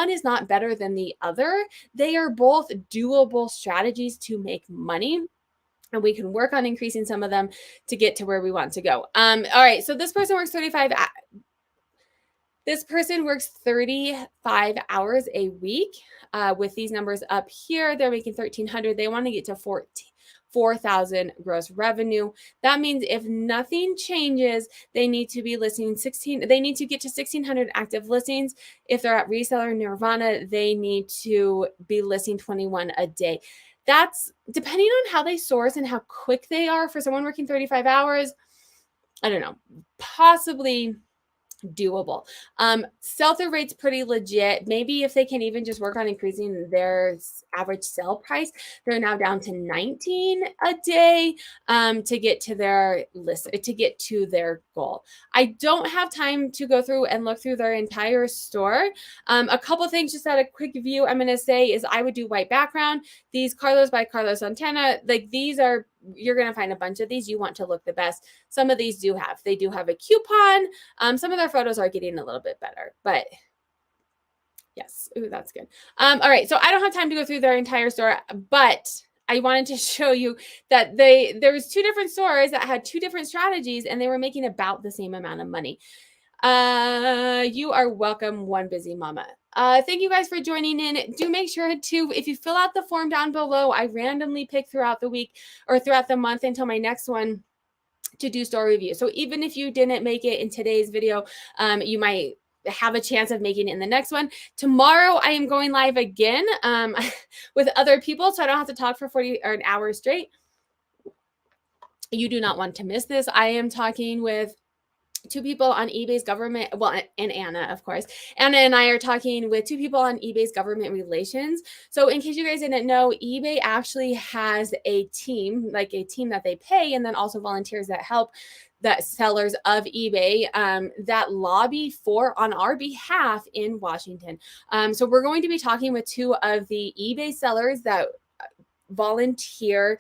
is not better than the other. They are both doable strategies to make money. And we can work on increasing some of them to get to where we want to go. All right, so this person works 35 hours a week. With these numbers up here, they're making 1,300. They want to get to 4,000 gross revenue. That means if nothing changes, they need to be listing 16. They need to get to 1,600 active listings. If they're at Reseller Nirvana, they need to be listing 21 a day. That's depending on how they source and how quick they are. For someone working 35 hours, I don't know, possibly doable. Sell-through rate's pretty legit. Maybe if they can even just work on increasing their average sale price, they're now down to 19 a day to get to their list, to get to their goal. I don't have time to go through and look through their entire store. A couple things just at a quick view I'm going to say is I would do white background. These Carlos by Carlos Santana, like these are, you're going to find a bunch of these. You want to look the best. Some of these they do have a coupon. Some of their photos are getting a little bit better, but yes. Ooh, that's good. All right. So I don't have time to go through their entire store, but I wanted to show you that there was two different stores that had two different strategies and they were making about the same amount of money. You are welcome, One Busy Mama. Thank you guys for joining in. Do make sure to, if you fill out the form down below, I randomly pick throughout the week or throughout the month until my next one to do store review. So even if you didn't make it in today's video, you might have a chance of making it in the next one. Tomorrow, I am going live again with other people, so I don't have to talk for 40 or an hour straight. You do not want to miss this. I am talking with two people on eBay's government, well, and Anna, of course. Anna and I are talking with two people on eBay's government relations. So in case you guys didn't know, eBay actually has a team, like a team that they pay, and then also volunteers that help that sellers of eBay that lobby on our behalf in Washington. So we're going to be talking with two of the eBay sellers that volunteer.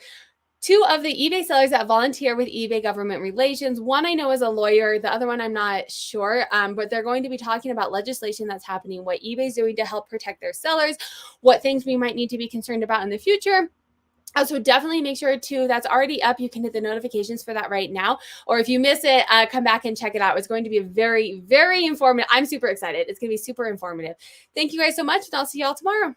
Two of the eBay sellers that volunteer with eBay government relations. One I know is a lawyer. The other one I'm not sure, but they're going to be talking about legislation that's happening, what eBay's doing to help protect their sellers, what things we might need to be concerned about in the future. So definitely make sure to, that's already up. You can hit the notifications for that right now. Or if you miss it, come back and check it out. It's going to be a very, very informative. I'm super excited. It's going to be super informative. Thank you guys so much, and I'll see y'all tomorrow.